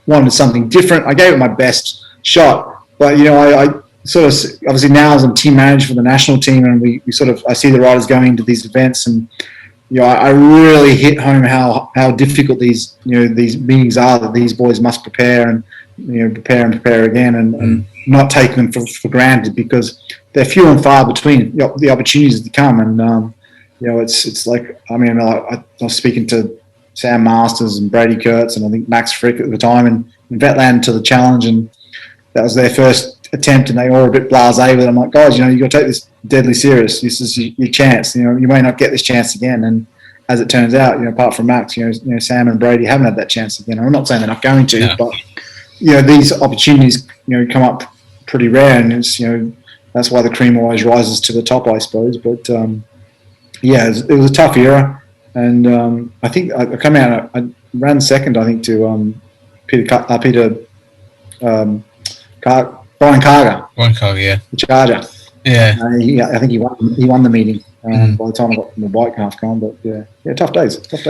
wanted something different. I gave it my best shot, but I sort of, obviously now as I'm team manager for the national team, and I see the riders going into these events, and I really hit home how difficult these meetings are, that these boys must prepare and prepare again, and not take them for granted, because they're few and far between the opportunities to come. And it's like, I was speaking to Sam Masters and Brady Kurtz and I think Max Frick at the time, and Vetland to the challenge, and that was their first attempt, and they were a bit blasé with it. I'm like, guys, you got to take this deadly serious. This is your chance. You may not get this chance again. And as it turns out, apart from Max, Sam and Brady haven't had that chance again. I'm not saying they're not going to, but these opportunities come up pretty rare, and it's that's why the cream always rises to the top, I suppose. But it was a tough era, and I think I come out. I ran second, I think, to Brian Carger. Brian Carger, yeah, the Charger. Yeah, I think he won the meeting by the time I got my bike half gone. But tough days. But,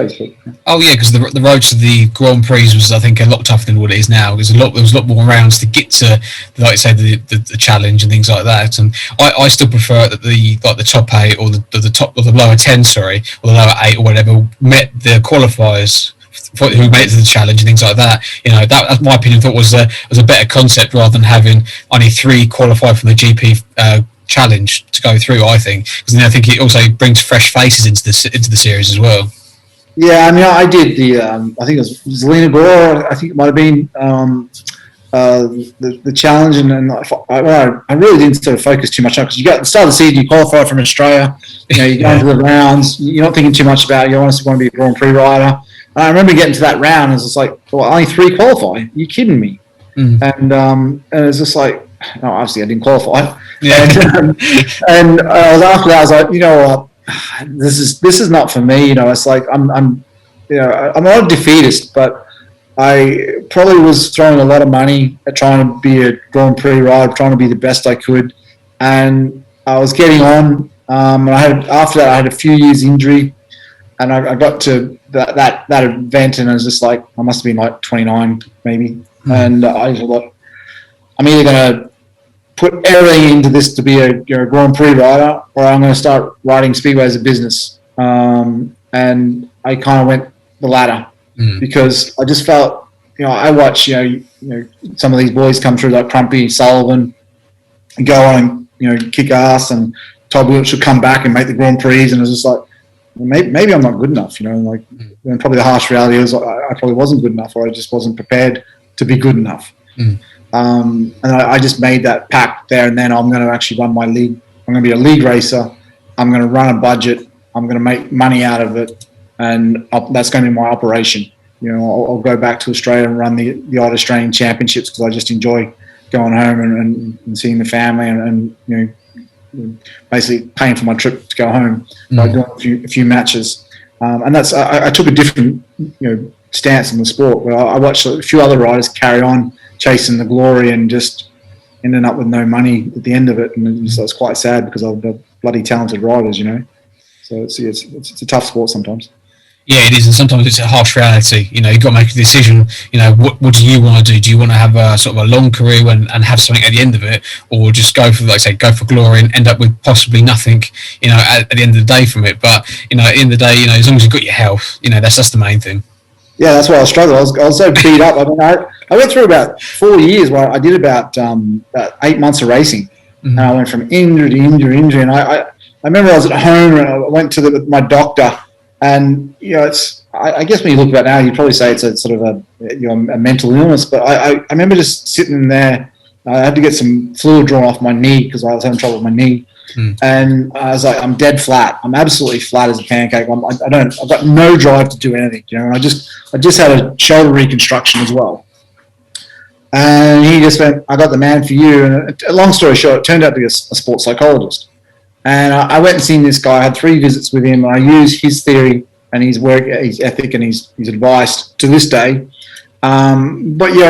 oh yeah, because the road to the Grand Prix was, I think, a lot tougher than what it is now. There was a lot more rounds to get to, like you say, the challenge and things like that. And I still prefer that the top 8 or the top or the lower 10, or the lower 8 or whatever, met the qualifiers who made it to the challenge and things like that. That's my opinion. Thought was a better concept rather than having only 3 qualify from the GP challenge to go through. I think, because then I think it also brings fresh faces into the series as well. Yeah, I did the. I think it was Lena Gore. I think it might have been the challenge, and I really didn't sort of focus too much on, because you got the start of the season, you qualify from Australia. You go into the rounds. You're not thinking too much about it. You honestly want to be a Grand Prix rider. And I remember getting to that round, and it was just like, well, only 3 qualify. Are you kidding me? And it was just like, no, obviously I didn't qualify. Yeah. And after that, I was like, what? This is not for me. It's like I'm not a defeatist, but I probably was throwing a lot of money at trying to be a Grand Prix rider, trying to be the best I could, and I was getting on. And after that, I had a few years injury, and I got to that event, and I was just like, I must have been like 29 maybe, and I was like, I'm either going to put everything into this to be a Grand Prix rider, or I'm going to start riding Speedway as a business. And I kind of went the latter, because I just felt, I watch, some of these boys come through, like Crumpy, Sullivan, and go on and, kick ass, and Todd Williams should come back and make the Grand Prix, and it was just like, maybe I'm not good enough, and probably the harsh reality is I probably wasn't good enough, or I just wasn't prepared to be good enough. And I just made that pact there and then. I'm going to actually run my league. I'm going to be a league racer. I'm going to run a budget. I'm going to make money out of it, and that's going to be my operation. I'll go back to Australia and run the odd Australian championships, because I just enjoy going home and seeing the family and basically paying for my trip to go home by doing a few matches. And that's I took a different stance in the sport where I watched a few other riders carry on chasing the glory and just ending up with no money at the end of it, and it's quite sad because of the bloody talented riders, So it's a tough sport sometimes. Yeah, it is, and sometimes it's a harsh reality. You've got to make a decision. What do you want to do? Do you want to have a sort of a long career and have something at the end of it, or just go for, like I say, go for glory and end up with possibly nothing, at the end of the day from it? But at the end of the day, as long as you've got your health, that's the main thing. Yeah, that's why I struggled. I was so beat up. I mean, I went through about 4 years where I did about 8 months of racing, mm-hmm. and I went from injury to injury, and I remember I was at home and I went to my doctor. And I guess when you look back now, you'd probably say it's a sort of a mental illness. But I remember just sitting there. I had to get some fluid drawn off my knee because I was having trouble with my knee. And I was like, I'm dead flat. I'm absolutely flat as a pancake. I've got no drive to do anything. And I just had a shoulder reconstruction as well. And he just went, I got the man for you. And long story short, it turned out to be a sports psychologist. And I went and seen this guy. I had 3 visits with him. I used his theory and his work, his ethic, and his advice to this day. But yeah,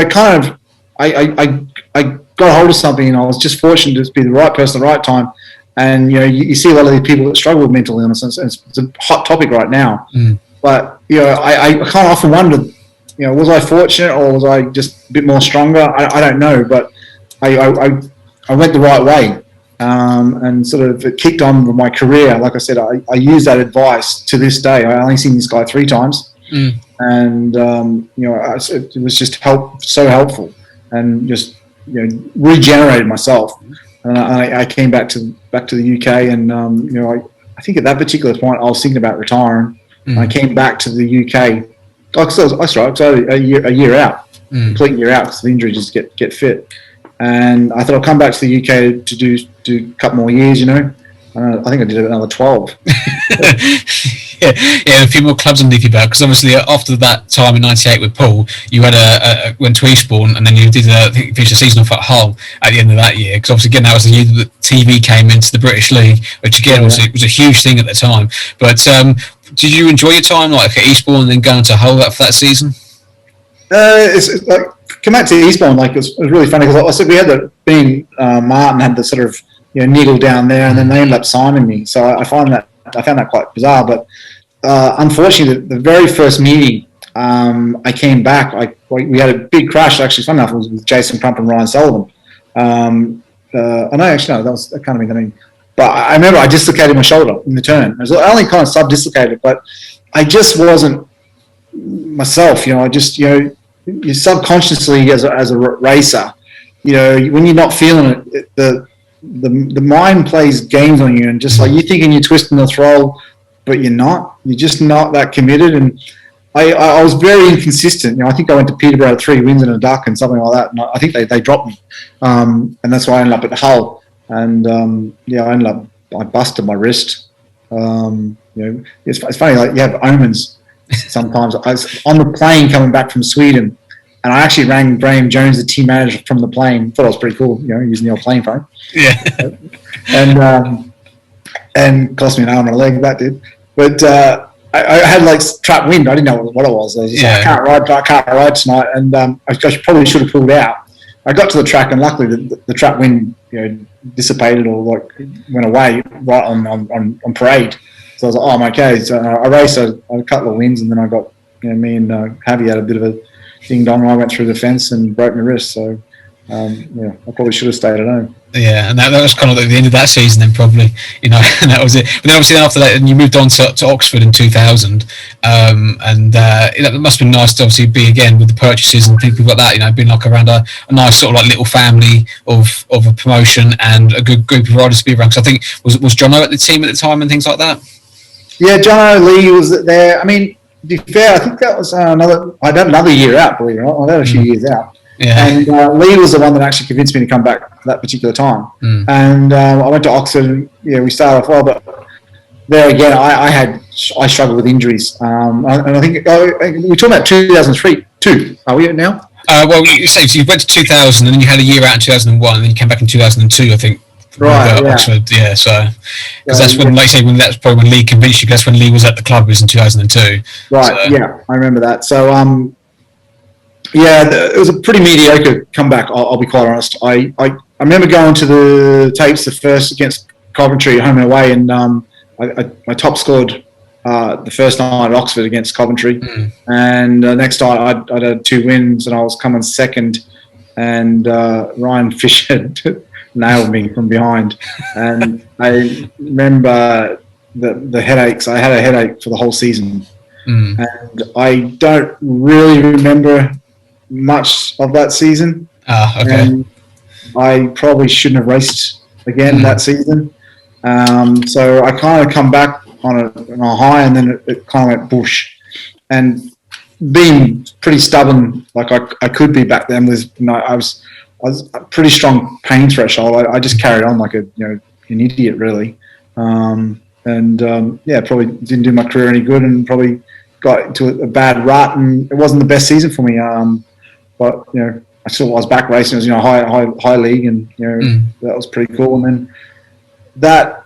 I got a hold of something, and I was just fortunate to be the right person at the right time. And you see a lot of these people that struggle with mental illness, and it's a hot topic right now. But I kind of often wonder, was I fortunate or was I just a bit more stronger? I don't know, but I went the right way. And sort of it kicked on with my career. Like I said, I use that advice to this day. I only seen this guy 3 times, and it was just so helpful, and just regenerated myself. And I came back to the UK, and I think at that particular point I was thinking about retiring. And I came back to the UK. A year out, complete year out because the injury just get fit. And I thought I'll come back to the UK to do a couple more years, I think I did another 12. yeah, a few more clubs underneath your belt, because obviously after that time in '98 with Paul, you had went to Eastbourne, and then you did I think finished the season off at Hull at the end of that year, because obviously again that was the year that TV came into the British League, which again was a huge thing at the time. But did you enjoy your time like at Eastbourne and then going to Hull for that season? It's like come back to Eastbourne, like it was really funny because I said we had Martin had the sort of niggle down there, and then they ended up signing me. So I found that quite bizarre. But unfortunately, the very first meeting I came back, we had a big crash. Actually, fun enough, it was with Jason Crump and Ryan Sullivan. That can't be the name. But I remember I dislocated my shoulder in the turn. I only kind of sub-dislocated, but I just wasn't myself. You subconsciously as a racer, when you're not feeling it, the mind plays games on you, and just like you're thinking you're twisting the throttle, but you're not. You're just not that committed. And I was very inconsistent. I think I went to Peterborough 3 wins and a duck and something like that, and I think they dropped me, and that's why I ended up at Hull. And I busted my wrist. It's funny, like you have omens. Sometimes I was on the plane coming back from Sweden, and I actually rang Graham Jones, the team manager, from the plane. Thought it was pretty cool, using the old plane phone. Yeah. And cost me an arm and a leg, that did. But I had like trap wind. I didn't know what it was. I was just like, I can't ride tonight, and I probably should have pulled out. I got to the track, and luckily the trap wind dissipated or like went away right on parade. So I was like, I'm okay. So I raced a couple of wins, and then I got, me and Javi had a bit of a ding dong. I went through the fence and broke my wrist. So, I probably should have stayed at home. Yeah, and that was kind of like the end of that season then probably, and that was it. But then obviously after that, and you moved on to Oxford in 2000, it must have been nice to obviously be again with the purchases and things like that, being like around a nice sort of like little family of a promotion and a good group of riders to be around. Because I think, was Jono at the team at the time and things like that? Yeah, Jono Lee was there. I mean, to be fair, I think that was I'd had another year out, believe it or not. I'd had a few years out. Yeah. And Lee was the one that actually convinced me to come back at that particular time. And I went to Oxford, and we started off well, but there again, I struggled with injuries. And I think we're talking about 2003 too. Are we now? Well, you went to 2000, and then you had a year out in 2001, and then you came back in 2002, I think. Right, yeah. Oxford, yeah. So because that's when, like you say, when that's probably when Lee convinced you. That's when Lee was at the club. Was in 2002. Right, so. yeah, I remember that. So, it was a pretty mediocre comeback. I'll be quite honest. I remember going to the tapes the first against Coventry home and away, and I top scored the first night at Oxford against Coventry, and next night I'd had 2 wins, and I was coming second, and Ryan Fisher nailed me from behind, and I remember the headaches. I had a headache for the whole season, and I don't really remember much of that season. Okay. And I probably shouldn't have raced again that season. So I kind of come back on a high, and then it kind of went bush. And being pretty stubborn, like I could be back then, I was a pretty strong pain threshold. I just carried on like an idiot, really. Probably didn't do my career any good, and probably got into a bad rut, and it wasn't the best season for me. But I still was back racing. It was high league, and that was pretty cool. And then that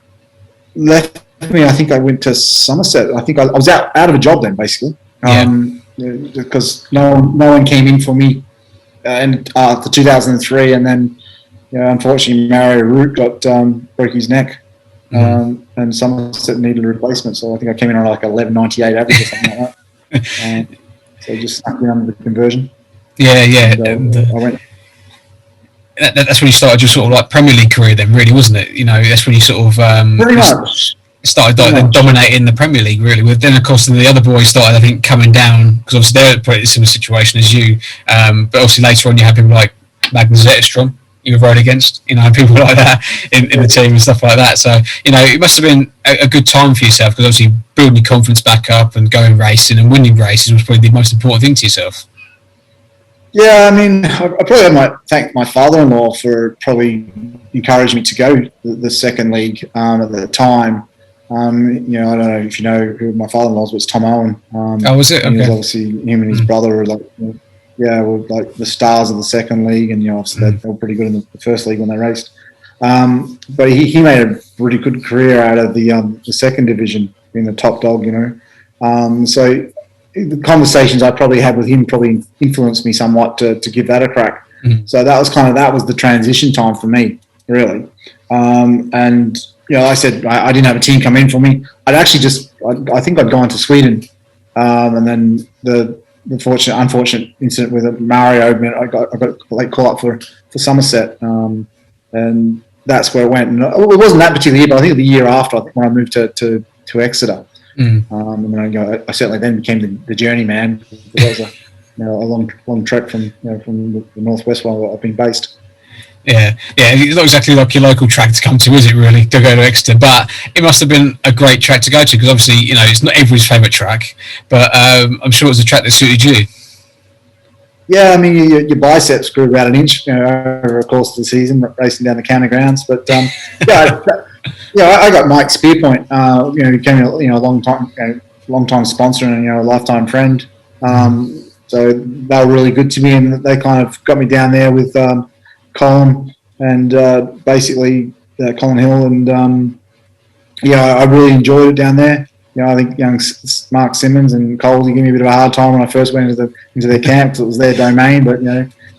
left me. I think I went to Somerset. I think I was out of a job then, basically, because no one came in for me. And for 2003, and then unfortunately Mario Root broke his neck, and Somerset needed a replacement. So I think I came in on like 11.98 average or something like that. So just stuck me under the conversion. Yeah. And, I went. That's when you started your sort of like Premier League career, then, really, wasn't it? That's when you sort of pretty much started dominating the Premier League, really. With then, of course, the other boys started, I think, coming down, because obviously they're in a pretty similar situation as you. But obviously later on, you had people like Magnus Zetterstrom you rode against, people like that in the team and stuff like that. So it must have been a good time for yourself, because obviously building your confidence back up and going racing and winning races was probably the most important thing to yourself. Yeah, I mean, I probably might thank my father-in-law for probably encouraging me to go the second league at the time. I don't know if you know who my father-in-law was, but it's Tom Owen. Was it? Okay. Was obviously him and his brother were like the stars of the second league, and obviously they were pretty good in the first league when they raced. But he made a really good career out of the second division, being the top dog. So the conversations I probably had with him probably influenced me somewhat to give that a crack. So that was the transition time for me, really. And I said I didn't have a team come in for me. I think I'd gone to Sweden, and then the unfortunate incident with Mario meant I got a late call up for Somerset, and that's where it went. And it wasn't that particular year, but I think the year after, when I moved to Exeter. And then I certainly then became the journeyman. It was a long trek from the northwest where I've been based. Yeah, it's not exactly like your local track to come to, is it, really, to go to Exeter? But it must have been a great track to go to, because obviously, it's not everybody's favourite track, but I'm sure it was a track that suited you. Yeah, I mean, your biceps grew about an inch over the course of the season, racing down the county grounds. But I got Mike Spearpoint. He became a long time sponsor and a lifetime friend. So they were really good to me, and they kind of got me down there with Colin and basically Colin Hill, and I really enjoyed it down there. I think young Mark Simmons and Colesy gave me a bit of a hard time when I first went into their camp, because it was their domain. But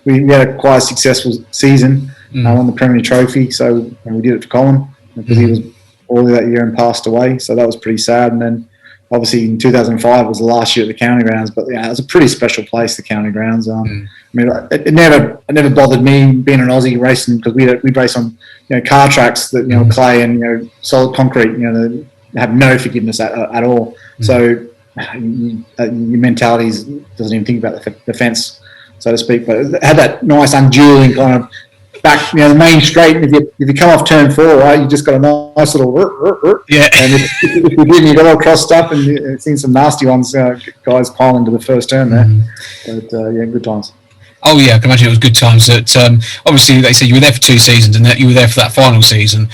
we had quite a successful season. Won the Premier Trophy, so we did it for Colin, because he was poorly that year and passed away. So that was pretty sad. And then obviously in 2005 was the last year at the county grounds, but it was a pretty special place, the county grounds. I mean, it never bothered me being an Aussie racing, because we'd race on car tracks that clay and solid concrete. They have no forgiveness at all. So your mentality doesn't even think about the fence, so to speak. But it had that nice unduling kind of back, the main straight. And if you come off turn 4, right, you just got a nice little yeah. And if you didn't, you got all crossed up, and you've seen some nasty ones, guys pile into the first turn there. But good times. Oh yeah, I can imagine it was good times. That obviously, they said you were there for 2 seasons, and that you were there for that final season.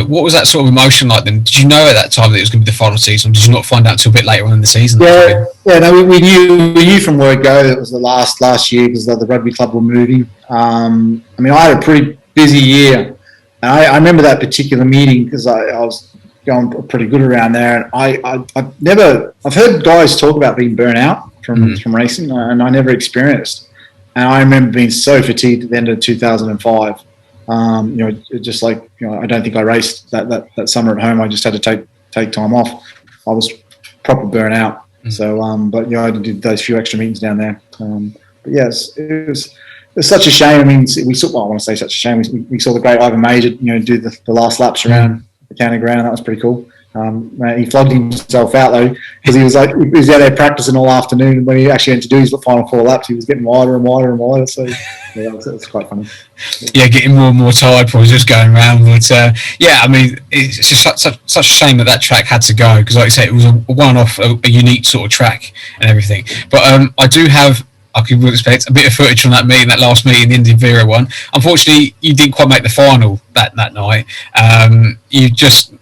What was that sort of emotion like then? Did you know at that time that it was going to be the final season, or did you not find out until a bit later on in the season? No, we knew from word go that it was the last year, because the rugby club were moving. I had a pretty busy year And I remember that particular meeting because I was going pretty good around there, and I've heard guys talk about being burnt out from racing, and I never experienced. And I remember being so fatigued at the end of 2005. Just like, I don't think I raced that summer at home. I just had to take time off. I was proper burnt out. So, I did those few extra meetings down there. But yes, it was such a shame. I mean, we saw. Well, I want to say such a shame. We saw the great Ivan Major, do the last laps around the county ground. That was pretty cool. He flogged himself out though, because he was out there practicing all afternoon. And when he actually had to do his final 4 laps, he was getting wider and wider and wider. So yeah, it was quite funny. Yeah, getting more and more tired, probably just going around. But I mean, it's just such a shame that track had to go, because, like you say, it was a one-off, a unique sort of track and everything. But I do have, I could expect, a bit of footage from that last meeting, the Indy Vera one. Unfortunately, you didn't quite make the final that night. You just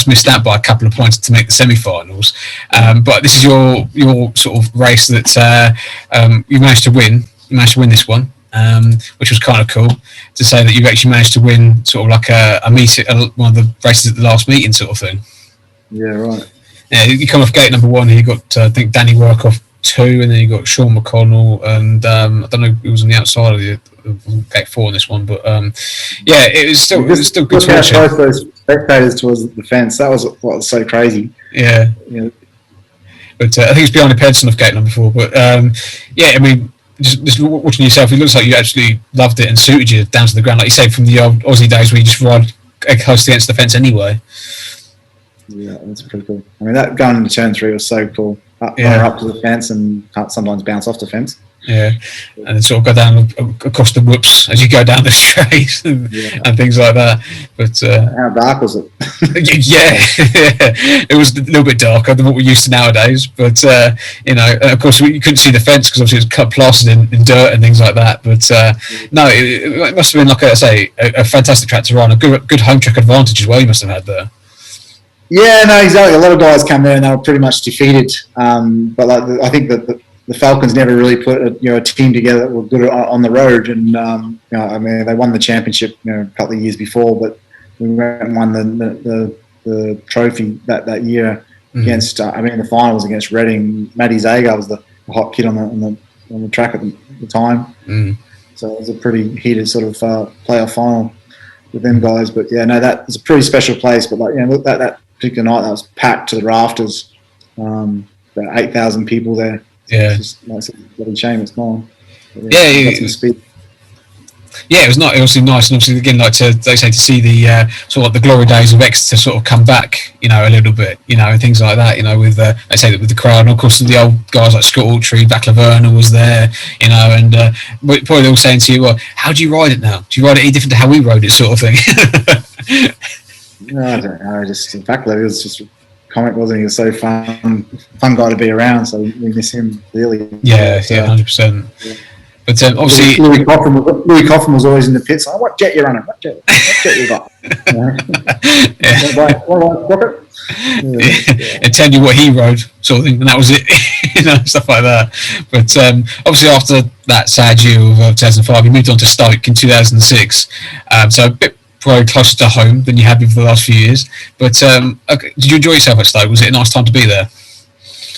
missed out by a couple of points to make the semi-finals. But this is your sort of race that you managed to win. You managed to win this one, which was kind of cool to say that you've actually managed to win sort of like a meet, one of the races at the last meeting sort of thing. Yeah, right. Yeah, you come off gate number 1. You got I think Danny Workoff 2, and then you got Sean McConnell, and I don't know who was on the outside of gate 4 in this one, but it was still good to watch. Both those spectators towards the fence. That was what was so crazy. Yeah. But I think it's behind the Pedersen of gate number 4. But I mean, just watching yourself, it looks like you actually loved it and suited you down to the ground, like you say, from the old Aussie days where you just ride close against the fence anyway. Yeah, that's pretty cool. I mean, that going into turn 3 was so cool. Up to the fence and sometimes bounce off the fence. Yeah, and then sort of go down across the whoops as you go down the straight and things like that. But how dark was it? It was a little bit darker than what we're used to nowadays. But of course, you couldn't see the fence because obviously it was cut plastered in dirt and things like that. But no, it must have been, like I say, a fantastic track to run, a good home track advantage as well. You must have had there. Yeah, no, exactly. A lot of guys come there and they were pretty much defeated. But I think that the Falcons never really put a team together that were good on the road. And I mean, they won the championship a couple of years before, but we went and won the trophy that year against. I mean, the finals against Reading. Matty Zager was the hot kid on the track at the time. So it was a pretty heated sort of playoff final with them guys. But yeah, no, that was a pretty special place. But that particular night, that was packed to the rafters. About 8,000 people there. Yeah, it's just a bloody shame it's gone. But, it was not. It was nice, and obviously again, to see the sort of like the glory days of Exeter sort of come back, a little bit, and things like that, with they say that with the crowd, and of course the old guys like Scott Autry, Back Laverna was there, and probably they were saying to you, well, how do you ride it now? Do you ride it any different to how we rode it, sort of thing? No, I don't know. Just in fact, it was just comic, wasn't he? He was so fun guy to be around. So we miss him clearly. Yeah, 100%. But obviously, Louis Coffin was always in the pits. Like, what jet you running? What jet you got? And tell you what he rode, sort of thing, and that was it. Stuff like that. But obviously, after that sad year of 2005, you moved on to Stoke in 2006. So a bit probably closer to home than you had been for the last few years. But did you enjoy yourself at Stoke? Was it a nice time to be there?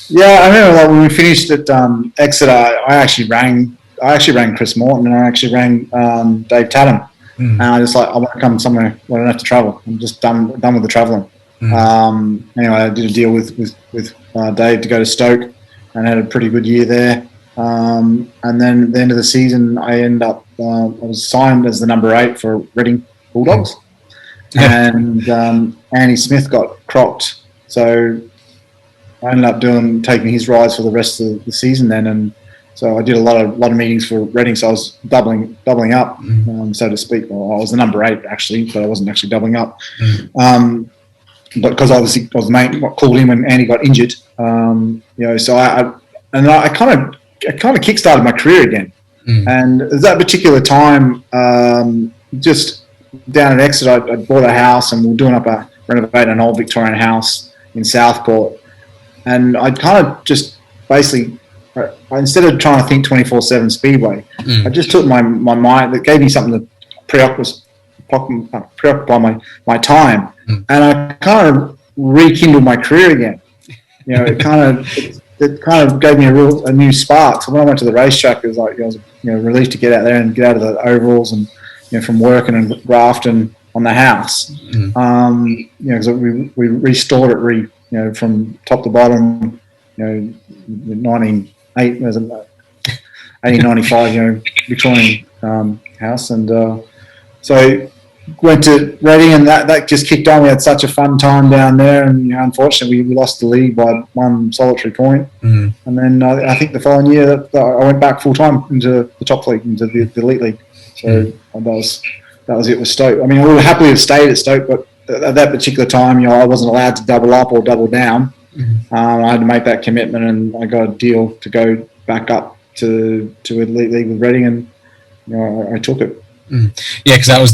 Yeah, I remember when we finished at Exeter, I actually rang Chris Morton, and I actually rang Dave Tatum. And I just I want to come somewhere where I don't have to travel. I'm just done with the travelling. Anyway, I did a deal with Dave to go to Stoke, and had a pretty good year there. And then at the end of the season, I was signed as the number 8 for Reading Bulldogs, and Andy Smith got crocked, so I ended up taking his rides for the rest of the season then, and so I did a lot of meetings for Reading, so I was doubling up, so to speak. Well, I was the number 8 actually, but I wasn't actually doubling up, but because obviously I was the mate what called in when Andy got injured, so I kind of kickstarted my career again, and at that particular time, just down at Exeter, I bought a house, and we were renovating an old Victorian house in Southport, and I kind of just basically, instead of trying to think 24/7 Speedway, I just took my mind, that gave me something to preoccupy my time, and I kind of rekindled my career again. It kind of gave me a new spark. So when I went to the racetrack, it was like I was relieved to get out there and get out of the overalls and from working and grafting on the house. Because we restored it from top to bottom. 1895, Victorian house, and so went to Reading, and that just kicked on. We had such a fun time down there, and unfortunately we lost the league by one solitary point. And then I think the following year that I went back full time into the top league, into the elite league. So that was it with Stoke. I mean, I would happily have stayed at Stoke, but at that particular time, I wasn't allowed to double up or double down. I had to make that commitment, and I got a deal to go back up to elite league with Reading, and I took it. Yeah, because that was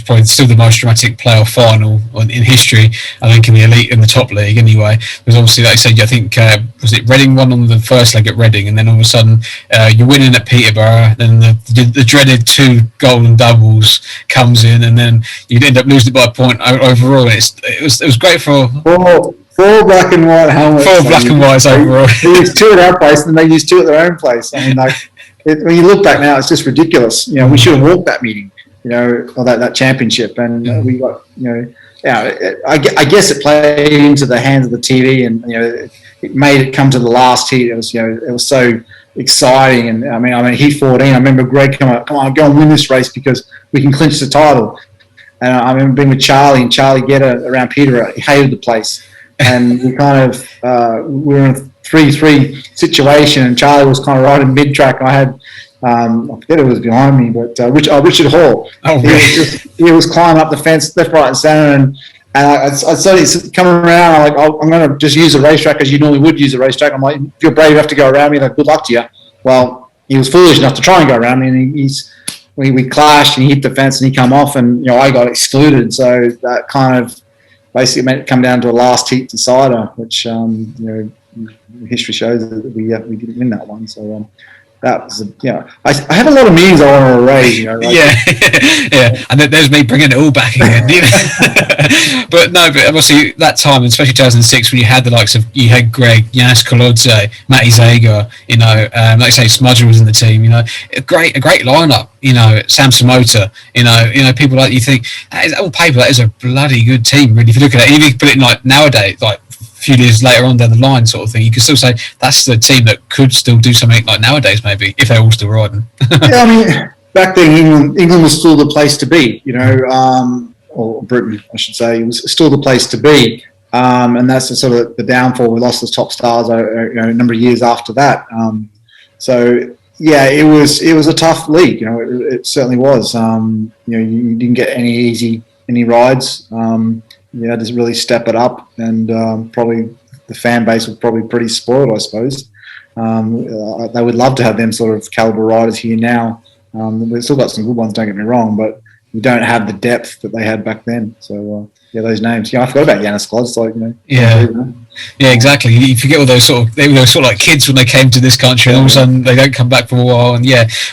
probably still the most dramatic playoff final in history, I think, in the top league anyway. Because obviously, like I said, I think was it Reading won on the first leg at Reading, and then all of a sudden you're winning at Peterborough, then the dreaded 2 golden doubles comes in, and then you'd end up losing it by a point overall. It was great for four black and white helmets. 4 black and whites overall. They used 2 at our place, and then they used 2 at their own place. I mean, when you look back now, it's just ridiculous. We should have walked that meeting. Or that championship, and we got, I guess it played into the hands of the TV, and it made it come to the last heat. It was so exciting, and I mean, heat 14. I remember Greg come on, go and win this race because we can clinch the title. And I remember being with Charlie and Charlie Getter around Peterborough. He hated the place, and we kind of we were in a 3-3 situation, and Charlie was kind of right in mid track. I had. I forget who was behind me, but Richard Hall. Oh, really? He was climbing up the fence, left, right, and centre, and I saw he's coming around. I'm going to just use a racetrack as you normally would use a racetrack. I'm like, if you're brave enough to go around me, good luck to you. Well, he was foolish enough to try and go around me, and we clashed, and he hit the fence, and he come off, and I got excluded. So that kind of basically made it come down to a last heat decider, which history shows that we didn't win that one. So. That was, I have a lot of memes I want to erase, Yeah, and there's me bringing it all back again. But obviously that time, especially 2006, when you had the likes of, you had Greg, Yanis Kolodze, Matty Zager, like I say, Smudger was in the team, a great lineup, Sam Samota, people like, you think, that is, on paper, that is a bloody good team, really, if you look at it. Even if you put it in nowadays, few years later on down the line sort of thing, you could still say that's the team that could still do something like nowadays, maybe, if they're all still riding. Yeah, I mean, back then England was still the place to be, or Britain, I should say, was still the place to be. And that's the sort of the downfall. We lost the top stars a number of years after that. So yeah, it was a tough league. It certainly was. You didn't get any rides. You had to really step it up, and probably the fan base was probably pretty spoiled, I suppose. They would love to have them sort of caliber riders here now. We've still got some good ones, don't get me wrong, but you don't have the depth that they had back then. So those names. I forgot about Yanis Kolodze. Yeah, exactly. You forget all those they were sort of like kids when they came to this country, and all of a sudden they don't come back for a while. And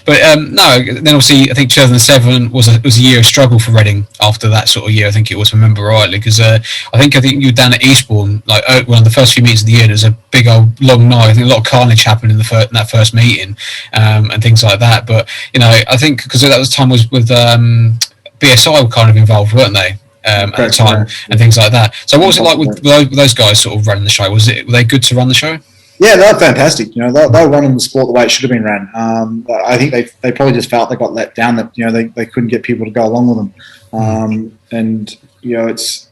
but no. Then obviously, I think 2007 was a year of struggle for Reading after that sort of year. I think it was, if I remember rightly, because I think you were down at Eastbourne, one of the first few meetings of the year. There was a big old long night. I think a lot of carnage happened in that first meeting, and things like that. But I think because that was time was with BSI were kind of involved, weren't they? At the time, and things like that. So what was it like with those guys sort of running the show? Were they good to run the show? Yeah, they were fantastic. They were running the sport the way it should have been ran. I think they probably just felt they got let down, that they couldn't get people to go along with them. And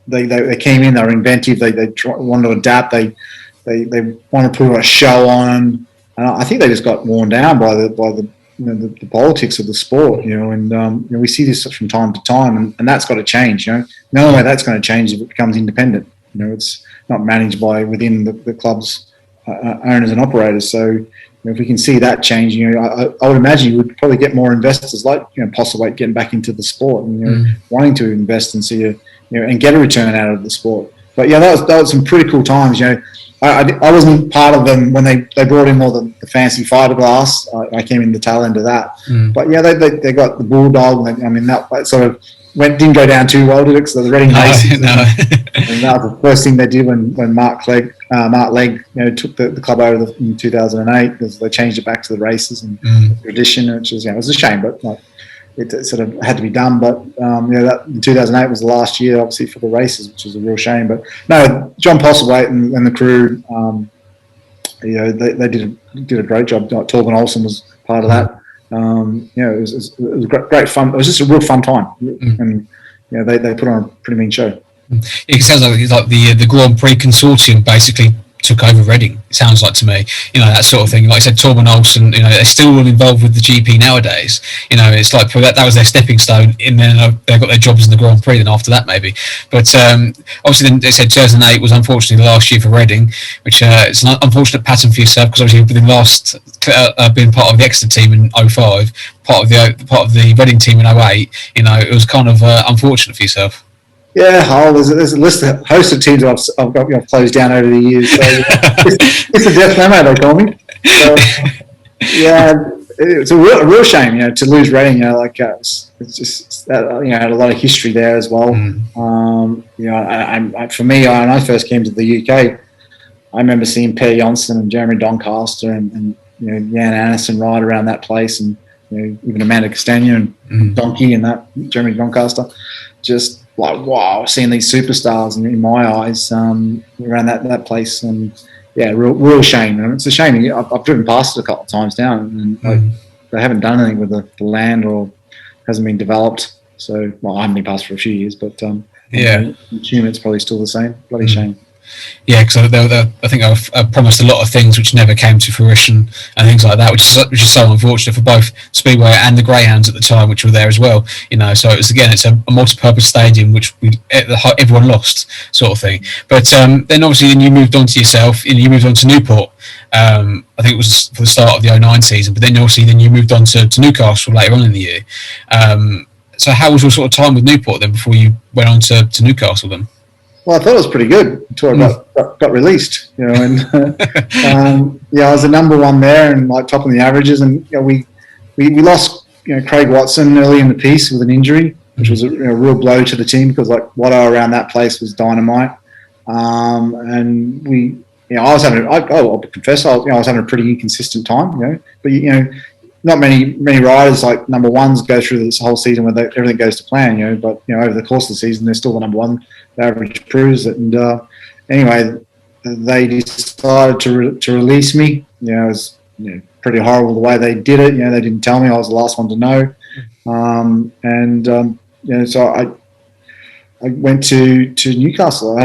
they came in, they were inventive, they wanted to adapt, they wanted to put a show on, and I think they just got worn down by the politics of the sport, and we see this from time to time, and that's got to change. The only way that's going to change is if it becomes independent. It's not managed by within the club's owners and operators. So if we can see that change, I would imagine you would probably get more investors like Postlewaite getting back into the sport and wanting to invest and see and get a return out of the sport. But that was some pretty cool times. I wasn't part of them when they brought in all the fancy fiberglass. I came in the tail end of that. But they got the Bulldog. That didn't go down too well, did it? Because the Reading races. No. And that was the first thing they did when Mark Legg took the club over in 2008, because they changed it back to the races and tradition, which was, it was a shame, but like, it sort of had to be done. But that in 2008 was the last year, obviously, for the races, which was a real shame. But no, John Postlethwaite and the crew, they did a great job. Like, Torben Olsen was part of that. It was great fun. It was just a real fun time, and they put on a pretty mean show. It sounds like it's like the Grand Prix consortium basically took over Reading. It sounds like to me, that sort of thing. Like I said, Torben Olsen, they're still all involved with the GP nowadays. It's like that was their stepping stone, and then they got their jobs in the Grand Prix. Then after that, maybe. But obviously, then they said 2008 was unfortunately the last year for Reading, which it's an unfortunate pattern for yourself, because obviously within last being part of the Exeter team in 05, part of the Reading team in 08, it was kind of unfortunate for yourself. Yeah, there's a host of teams I've got closed down over the years. So it's a death memo, they call me. So, it's a real shame, to lose Reading. It's just that, had a lot of history there as well. For me, when I first came to the UK, I remember seeing Per Jonsson and Jeremy Doncaster and Jan Anderson ride around that place, and even Amanda Castagna and Donkey and that Jeremy Doncaster. Just like, wow, seeing these superstars in my eyes around that place, and real shame. And it's a shame. I've driven past it a couple of times now, and they haven't done anything with the land, or hasn't been developed. So, I haven't been past for a few years, but I assume it's probably still the same. Bloody shame. Yeah, because I think I've promised a lot of things which never came to fruition and things like that, which is so unfortunate for both Speedway and the Greyhounds at the time, which were there as well. So it's a multi-purpose stadium which everyone lost, sort of thing. But then obviously you moved on to yourself, and you moved on to Newport. I think it was for the start of the 09 season, but then you moved on to Newcastle later on in the year. So how was your sort of time with Newport then before you went on to Newcastle then? Well, I thought it was pretty good until I got released, and I was the number one there and like topping the averages, and we lost Craig Watson early in the piece with an injury, which was a real blow to the team, because like Watto around that place was dynamite, and I'll confess, I was having a pretty inconsistent time, but not many riders like number ones go through this whole season where everything goes to plan, but over the course of the season they're still the number one. The average proves it, and anyway, they decided to release me. It was pretty horrible the way they did it. They didn't tell me. I was the last one to know, so I went to Newcastle.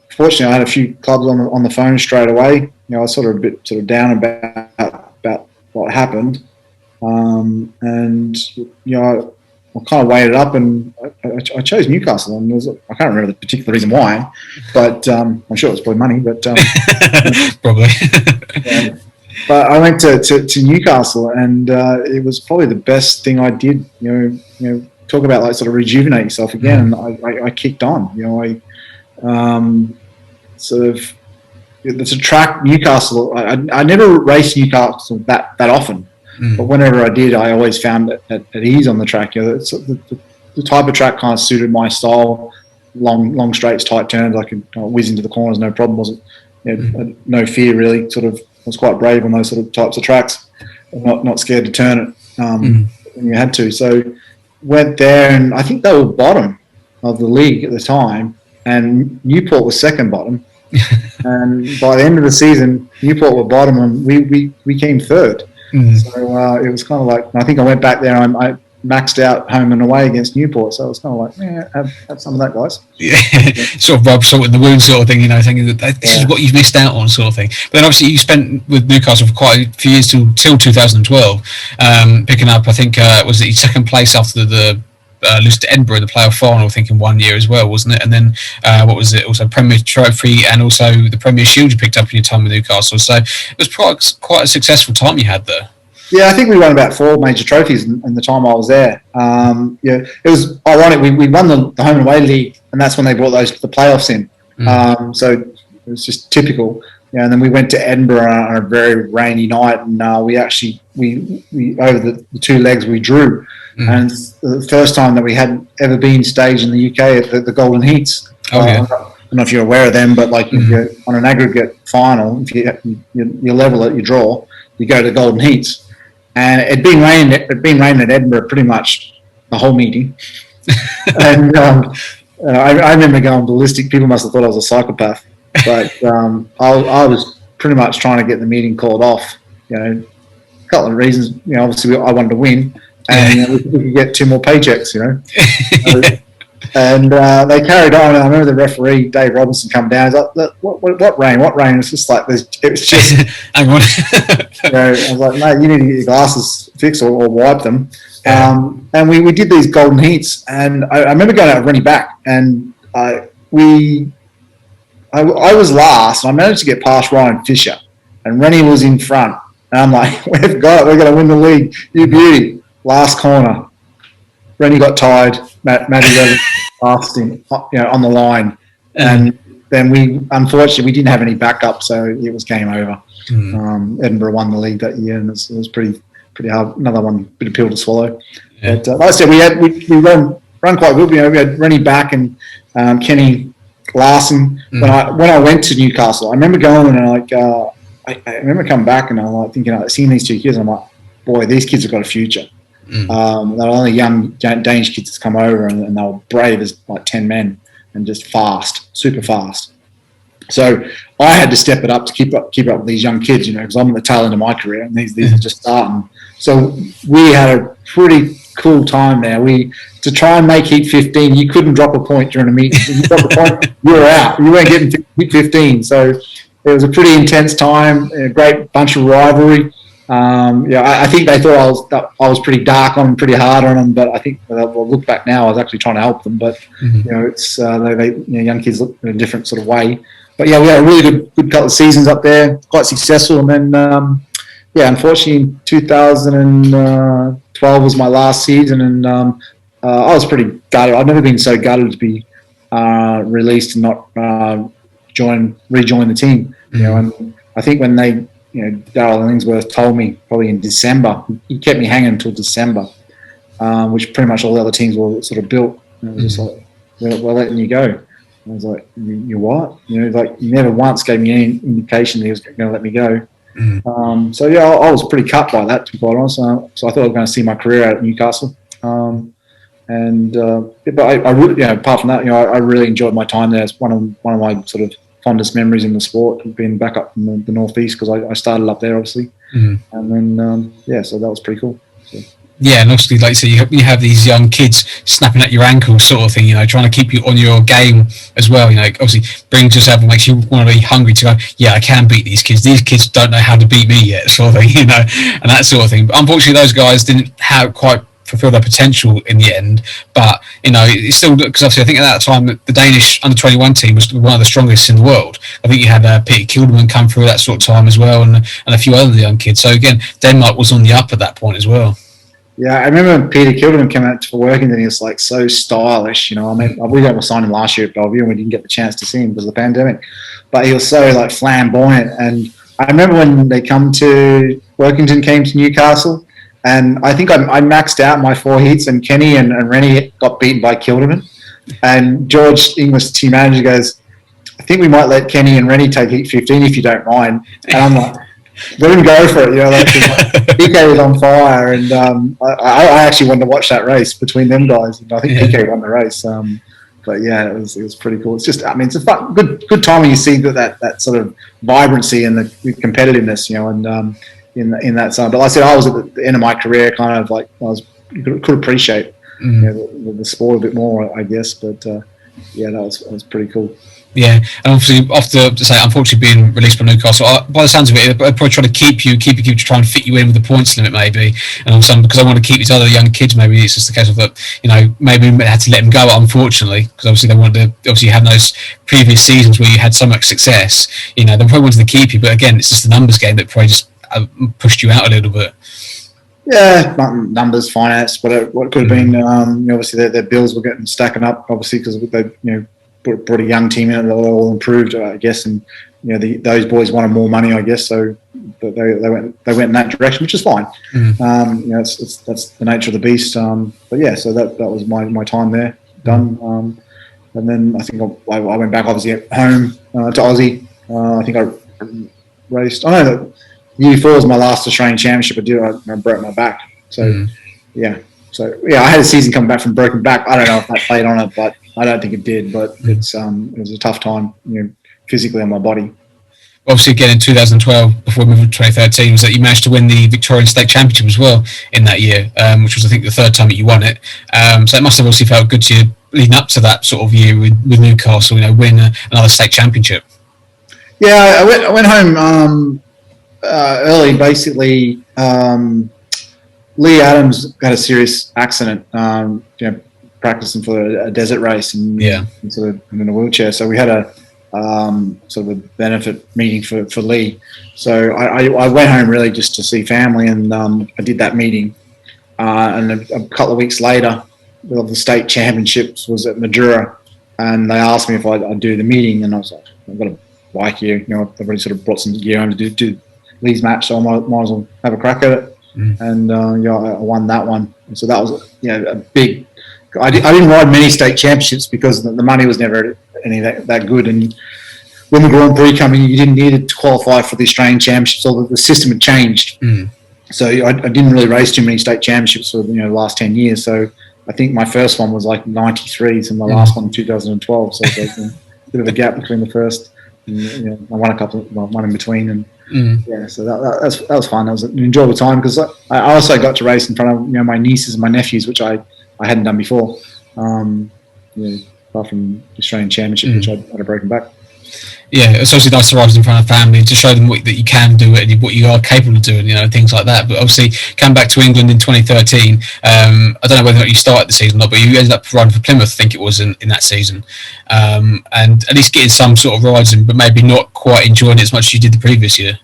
Fortunately, I had a few clubs on the phone straight away. I was sort of down about what happened. I kind of weighed it up, and I chose Newcastle, and I can't remember the particular reason why, but I'm sure it was probably money, but probably. But I went to Newcastle, and it was probably the best thing I did. Talk about like sort of rejuvenate yourself again. And I kicked on. It's a track, Newcastle. I never raced Newcastle that often. But whenever I did, I always found it at ease on the track. The type of track kind of suited my style. Long straights, tight turns. I could whiz into the corners, no problem. Wasn't no fear really. Sort of was quite brave on those sort of types of tracks. Not scared to turn it when you had to. So went there, and I think they were bottom of the league at the time, and Newport was second bottom. And by the end of the season, Newport were bottom, and we came third. So it was kind of like, I think I went back there and I maxed out home and away against Newport. So it was kind of like, have some of that, guys. Yeah, sort of rub salt in the wound sort of thing, thinking that this is what you've missed out on sort of thing. But then obviously you spent with Newcastle for quite a few years till 2012, picking up, I think, was it second place after the lose to Edinburgh in the playoff final, I think, in 1 year as well, wasn't it? And then what was it? Also Premier Trophy and also the Premier Shield you picked up in your time with Newcastle. So it was quite a successful time you had there. Yeah, I think we won about 4 major trophies in the time I was there. It was ironic. We won the home and away league, and that's when they brought the playoffs in. So it was just typical. and then we went to Edinburgh on a very rainy night, and we over the 2 legs we drew, and it's the first time that we hadn't ever been staged in the UK at the Golden Heats. I don't know if you're aware of them, but like if you're on an aggregate final, if you level it, you draw, you go to the Golden Heats, and it'd been raining at Edinburgh pretty much the whole meeting, and I remember going ballistic. People must have thought I was a psychopath, but I was pretty much trying to get the meeting called off. A couple of reasons. Obviously I wanted to win, and we could get 2 more paychecks. And they carried on. And I remember the referee Dave Robinson come down. He's like, "What rain? What rain?" It's just like this. It was just. Hang on. I was like, "Mate, you need to get your glasses fixed or wipe them." And we did these Golden Heats, and I remember going out with Rennie back, and I was last, and I managed to get past Ryan Fisher, and Rennie was in front, and I'm like, "We've got it. We're going to win the league. You beauty." Last corner, Rennie got tired. Matty Levin passed him, on the line, and then we unfortunately didn't have any backup, so it was game over. Edinburgh won the league that year, and it was pretty hard. Another bit of pill to swallow. Yeah. But like I said, we run quite good. We had Rennie back and Kenny Larson. When I went to Newcastle, I remember going and I remember coming back and I was thinking, seeing these 2 kids, and I'm like, boy, these kids have got a future. They're only young Danish kids that's come over, and they were brave as 10 men and just fast, super fast. So I had to step it up to keep up with these young kids, because I'm at the tail end of my career, and these are just starting. So we had a pretty cool time there. To try and make Heat 15, you couldn't drop a point during a meeting. If you dropped a point, you were out. You weren't getting to Heat 15. So it was a pretty intense time, a great bunch of rivalry. I think they thought I was pretty dark on them, pretty hard on them, but I think we'll look back now, I was actually trying to help them. But it's young kids look in a different sort of way. But yeah, we had a really good couple of seasons up there, quite successful. And then unfortunately, 2012 was my last season, and I was pretty gutted. I've never been so gutted to be released and not rejoin the team. And I think when they. Darryl Illingsworth told me probably in December. He kept me hanging until December, which pretty much all the other teams were sort of built. And it was just like, we're letting you go. And I was like, you what? He never once gave me any indication that he was going to let me go. I was pretty cut by that, to be quite honest. So I thought I was going to see my career out at Newcastle. But I really, apart from that, I really enjoyed my time there. It's one of my sort of fondest memories in the sport, being back up in the northeast, because I started up there obviously, and then so that was pretty cool. So. Yeah, and obviously, like you say, you have these young kids snapping at your ankles, sort of thing. Trying to keep you on your game as well. Obviously, brings yourself and makes you want to be hungry to go. Yeah, I can beat these kids. These kids don't know how to beat me yet, sort of thing. And that sort of thing. But unfortunately, those guys didn't quite fulfill their potential in the end, but it's still, because obviously I think at that time the Danish under-21 team was one of the strongest in the world. I think you had Peter Kilderman come through that sort of time as well, and a few other young kids. So again, Denmark was on the up at that point as well. Yeah, I remember when Peter Kilderman came out for work, and then he was so stylish. We got signed him last year at Belle Vue, and we didn't get the chance to see him because of the pandemic. But he was so flamboyant, and I remember when Workington came to Newcastle. And I think I maxed out my 4 heats, and Kenny and Rennie got beaten by Kilderman. And George, English team manager, goes, I think we might let Kenny and Rennie take Heat 15 if you don't mind. And I'm like, let him go for it. PK was on fire, and I actually wanted to watch that race between them guys. And I think PK won the race. But yeah, it was pretty cool. It's just, it's a good time when you see that sort of vibrancy and the competitiveness, and. In that side, but like I said, I was at the end of my career, kind of could appreciate the sport a bit more, I guess. But that was pretty cool. Yeah, and obviously after, unfortunately being released by Newcastle, by the sounds of it, they're probably trying to keep you to try and fit you in with the points limit, maybe. And also because I want to keep these other young kids, maybe it's just the case of that, maybe they had to let them go, unfortunately, because obviously they wanted to have those previous seasons where you had so much success. They probably wanted to keep you, but again, it's just the numbers game that probably just pushed you out a little bit. Yeah, numbers, finance, what could have been. Obviously, their bills were stacking up. Obviously, because they brought a young team in, they were all improved, I guess, and those boys wanted more money, I guess, so they went in that direction, which is fine. That's the nature of the beast. But yeah, so that was my time there done. And then I think I went back obviously home to Aussie. I think I raced. I know that U4 was my last Australian championship. I broke my back. So yeah. So yeah, I had a season coming back from broken back. I don't know if that played on it, but I don't think it did. But it was a tough time, physically on my body. Obviously, again in 2012, before we moved to 2013, was that you managed to win the Victorian State Championship as well in that year, which was I think the third time that you won it. So it must have obviously felt good to you leading up to that sort of year with Newcastle, win another state championship. Yeah, I went home early. Basically, Lee Adams had a serious accident, practicing for a desert race and sort of in a wheelchair. So we had a sort of a benefit meeting for Lee. So I went home really just to see family, and I did that meeting. And a couple of weeks later, the state championships was at Madura, and they asked me if I'd do the meeting, and I was like, I've got a bike here. I've already sort of brought some gear home to do Lee's match, so I might as well have a crack at it. And I won that one. And so that was a big. I didn't ride many state championships because the money was never any that good. And when the Grand Prix coming, you didn't need it to qualify for the Australian Championships. So the system had changed. So I didn't really race too many state championships for the last 10 years. So I think my first one was like 93, and my last one 2012. So there's a bit of a gap between the first. And, I won a couple, one in between, and so that was fun. That was an enjoyable time because I also got to race in front of my nieces and my nephews, which I hadn't done before. Apart from the Australian Championship, which I'd have broken back. Yeah, it's obviously nice to rise in front of family to show them that you can do it and what you are capable of doing, things like that. But obviously, come back to England in 2013. I don't know whether or not you started the season or not, but you ended up riding for Plymouth, I think it was in that season, and at least getting some sort of rides in, but maybe not quite enjoying it as much as you did the previous year.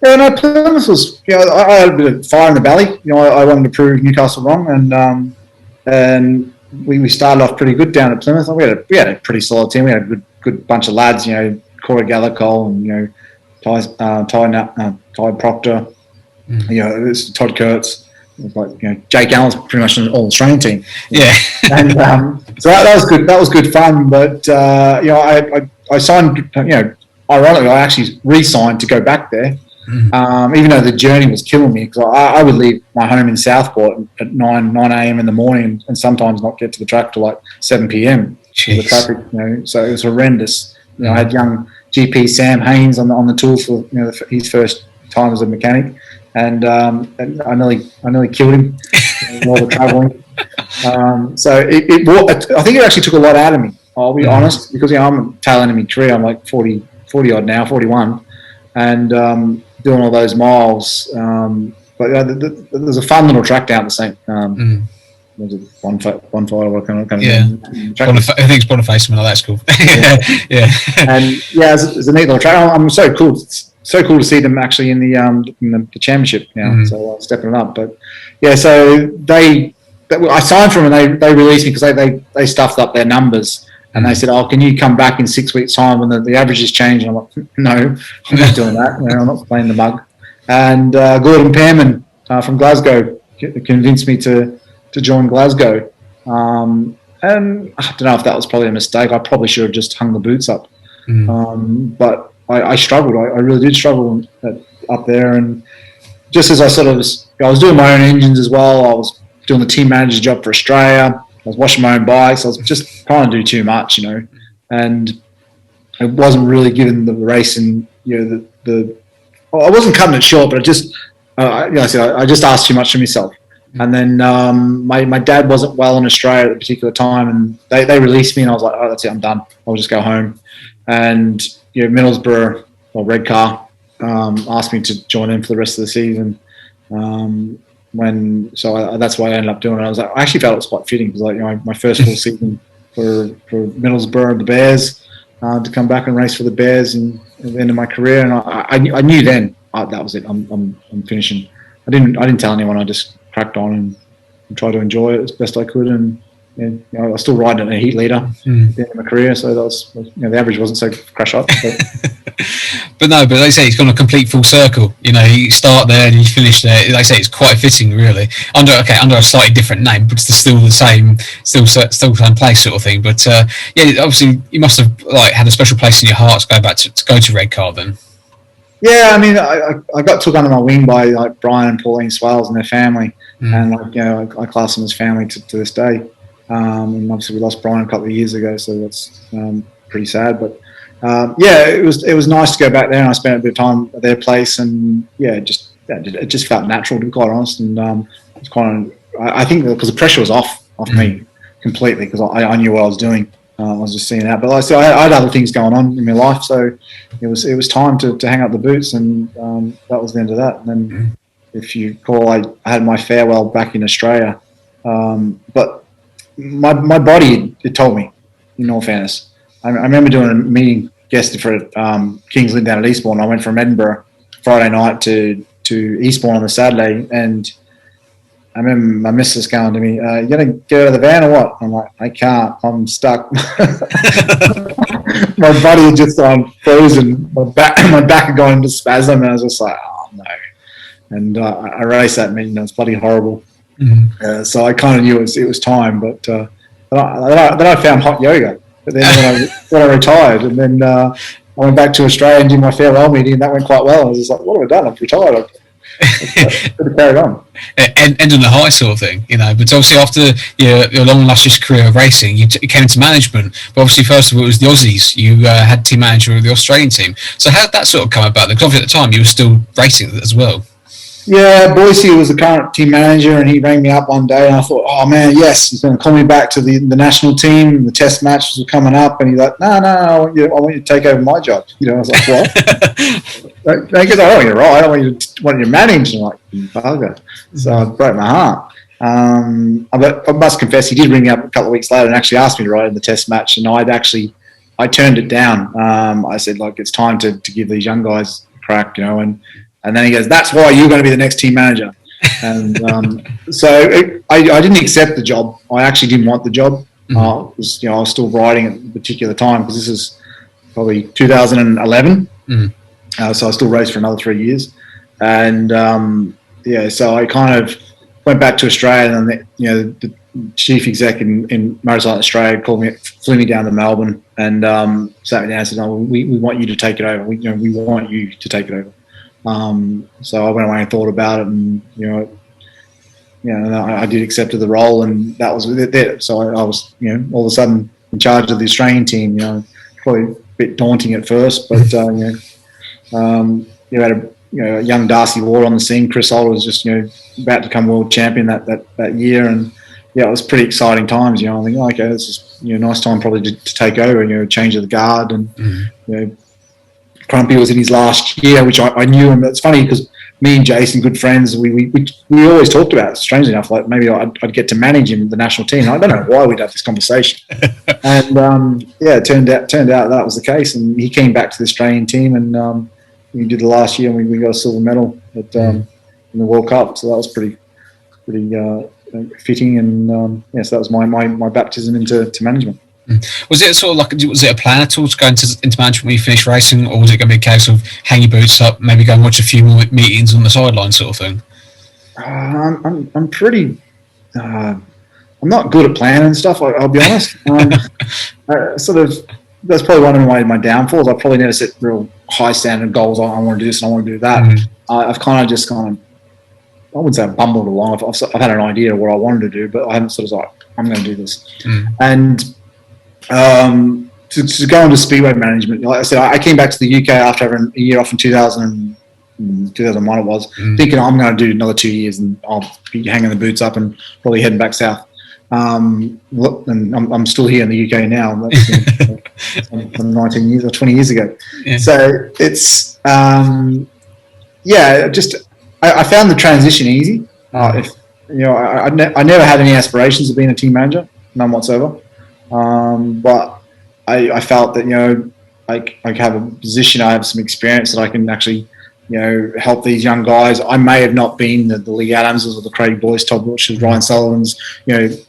Yeah, no, Plymouth was. I had a bit of fire in the belly. I wanted to prove Newcastle wrong, and we started off pretty good down at Plymouth. We had a pretty solid team. We had a good bunch of lads. Corey Gallicole and Ty Proctor. It was Todd Kurtz. It was like Jake Allen's pretty much an all-Australian team. Yeah, and so that was good. That was good fun. But I signed. Ironically, I actually re-signed to go back there. Even though the journey was killing me, because I would leave my home in Southport at 9 a.m. in the morning and sometimes not get to the track till like 7 p.m. The traffic, so it was horrendous. I had young GP Sam Haynes on the tools for his first time as a mechanic, and I nearly killed him while we're travelling. So I think it actually took a lot out of me. I'll be honest, because I'm a tail end of my career. I'm like 40 odd now, 41, and doing all those miles. But there's a fun little track down the same. Was it Bonfire? What kind of I think it's Boniface, something like that's cool. Yeah. And it's a neat little track. I'm so cool. It's so cool to see them actually in the championship now. So stepping it up. But yeah, so I signed for them and they released me because they stuffed up their numbers. And they said, "Oh, can you come back in 6 weeks' time when the averages change?" And I'm like, "No, I'm not doing that. I'm not playing the mug." And Gordon Pearman from Glasgow convinced me to join Glasgow. And I don't know if that was probably a mistake. I probably should have just hung the boots up. But I struggled. I really did struggle up there. And just as I was doing my own engines as well. I was doing the team manager's job for Australia. I was washing my own bikes. I was just trying to do too much, and I wasn't really giving the racing, I wasn't cutting it short, but I just asked too much of myself. And then my dad wasn't well in Australia at a particular time, and they released me, and I was like, "Oh, that's it, I'm done. I'll just go home." And Middlesbrough or Redcar asked me to join in for the rest of the season. That's why I ended up doing it. I actually felt it was quite fitting because my first full season for Middlesbrough and the Bears, to come back and race for the Bears at the end of my career, and I knew then that was it. I'm finishing. I didn't tell anyone. I just cracked on and tried to enjoy it as best I could, and I was still riding a heat leader at the end of my career, so that was, the average wasn't so crash up. But no, but like I say, it's gone a complete full circle. You start there and you finish there. Like I say, it's quite fitting, really. Under a slightly different name, but it's still the same, still same place sort of thing. But obviously you must have had a special place in your heart to go to Redcar then. Yeah, I mean, I got took under my wing by Brian and Pauline Swales and their family, and I class them as family to this day. And obviously we lost Brian a couple of years ago, so that's pretty sad. But it was nice to go back there, and I spent a bit of time at their place, and it just felt natural, to be quite honest. And it's I think because the pressure was off me completely, because I knew what I was doing. I was just seeing that, but I had other things going on in my life, so it was time to hang up the boots, and that was the end of that. And then, if you recall, I had my farewell back in Australia, but my body, it told me, in all fairness. I remember doing a meeting guested for Kings Lynn down at Eastbourne. I went from Edinburgh Friday night to Eastbourne on the Saturday, and I remember my missus going to me, "You gonna get out of the van or what?" I'm like, "I can't. I'm stuck." My body had just gone frozen. My back had gone into spasm, and I was just like, "Oh no!" And I raced that meeting. It was bloody horrible. So I kind of knew it was time. But then I found hot yoga. But then when I retired, and then I went back to Australia and did my farewell meeting, and that went quite well. I was just like, "What have I done? I've retired." Could have carried on. End on a high sort of thing, But obviously, after your long illustrious career of racing, you came into management. But obviously, first of all, it was the Aussies. You had team manager of the Australian team. So how did that sort of come about? Because obviously at the time, you were still racing as well. Yeah, Boise was the current team manager, and he rang me up one day, and I thought, "Oh man, yes, he's going to call me back to the national team. The test matches were coming up," and he's like, "No, I want you to take over my job." I was like, "What?" Because I don't want you to ride. I want you to manage. And I'm like, "Bugger!" So it broke my heart. I must confess, he did ring me up a couple of weeks later and actually asked me to ride in the test match, and I turned it down. I said, "It's time to give these young guys a crack," And then he goes, "That's why you're going to be the next team manager." And so I didn't accept the job. I actually didn't want the job. I was still riding at a particular time, because this is probably 2011. So I still raced for another 3 years. And so I kind of went back to Australia, and the chief exec in Motorcycle Australia flew me down to Melbourne, and sat me down and said, "Oh, we want you to take it over. We want you to take it over." So I went away and thought about it, and I did accept the role, and that was it. So I was all of a sudden in charge of the Australian team. Probably a bit daunting at first, but you had a young Darcy Ward on the scene. Chris Alder was just about to become world champion that year, and it was pretty exciting times. I think, okay, this is nice time probably to take over and change of the guard, and Crumpy was in his last year, which I knew him. It's funny because me and Jason, good friends, we always talked about it, strangely enough, maybe I'd get to manage him in the national team. I don't know why we'd have this conversation. And it turned out that was the case, and he came back to the Australian team, and we did the last year, and we got a silver medal in the World Cup. So that was pretty fitting, and so that was my baptism into management. Was it was it a plan at all to go into management when you finished racing, or was it going to be a case of hang your boots up, maybe go and watch a few more meetings on the sideline sort of thing? I'm pretty. I'm not good at planning and stuff. I'll be honest. That's probably one of my downfalls. I probably never set real high standard goals. I want to do this and I want to do that. I've kind of just I wouldn't say I've bumbled along. I've had an idea of what I wanted to do, but I haven't I'm going to do this. And to go into Speedway management, like I said, I came back to the UK after having a year off in 2001 it was, thinking I'm going to do another 2 years and I'll be hanging the boots up and probably heading back south. And I'm still here in the UK now. That's 19 years or 20 years ago. Yeah. So it's I found the transition easy. I never had any aspirations of being a team manager, none whatsoever. But I felt that I have a position, I have some experience that I can actually help these young guys. I may have not been the Lee Adamses or the Craig Boyce, Todd Wilshes, Ryan Sullivan's,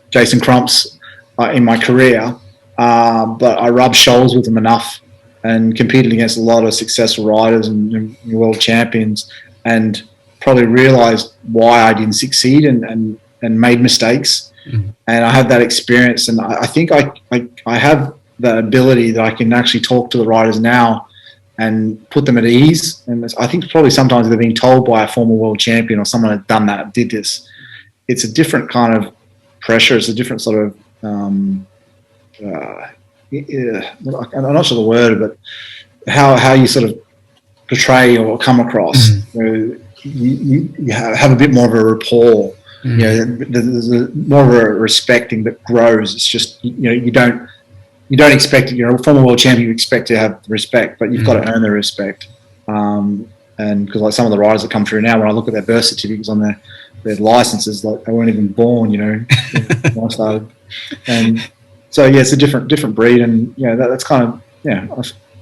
Jason Crumps, in my career, but I rubbed shoulders with them enough and competed against a lot of successful riders and world champions, and probably realised why I didn't succeed and made mistakes. Mm-hmm. And I had that experience, and I think I have the ability that I can actually talk to the riders now and put them at ease. And I think probably sometimes they're being told by a former world champion or someone that done that, did this. It's a different kind of pressure. It's a different sort of, I'm not sure the word, but how you sort of portray or come across. Mm-hmm. You have a bit more of a rapport. Mm-hmm. You know, there's more of a respecting that grows. It's just, you don't expect it. You're a former world champion, you expect to have respect, but you've got to earn the respect. And because like some of the riders that come through now, when I look at their birth certificates on their licenses, like they weren't even born, when I started. And so yeah, it's a different breed, and that's kind of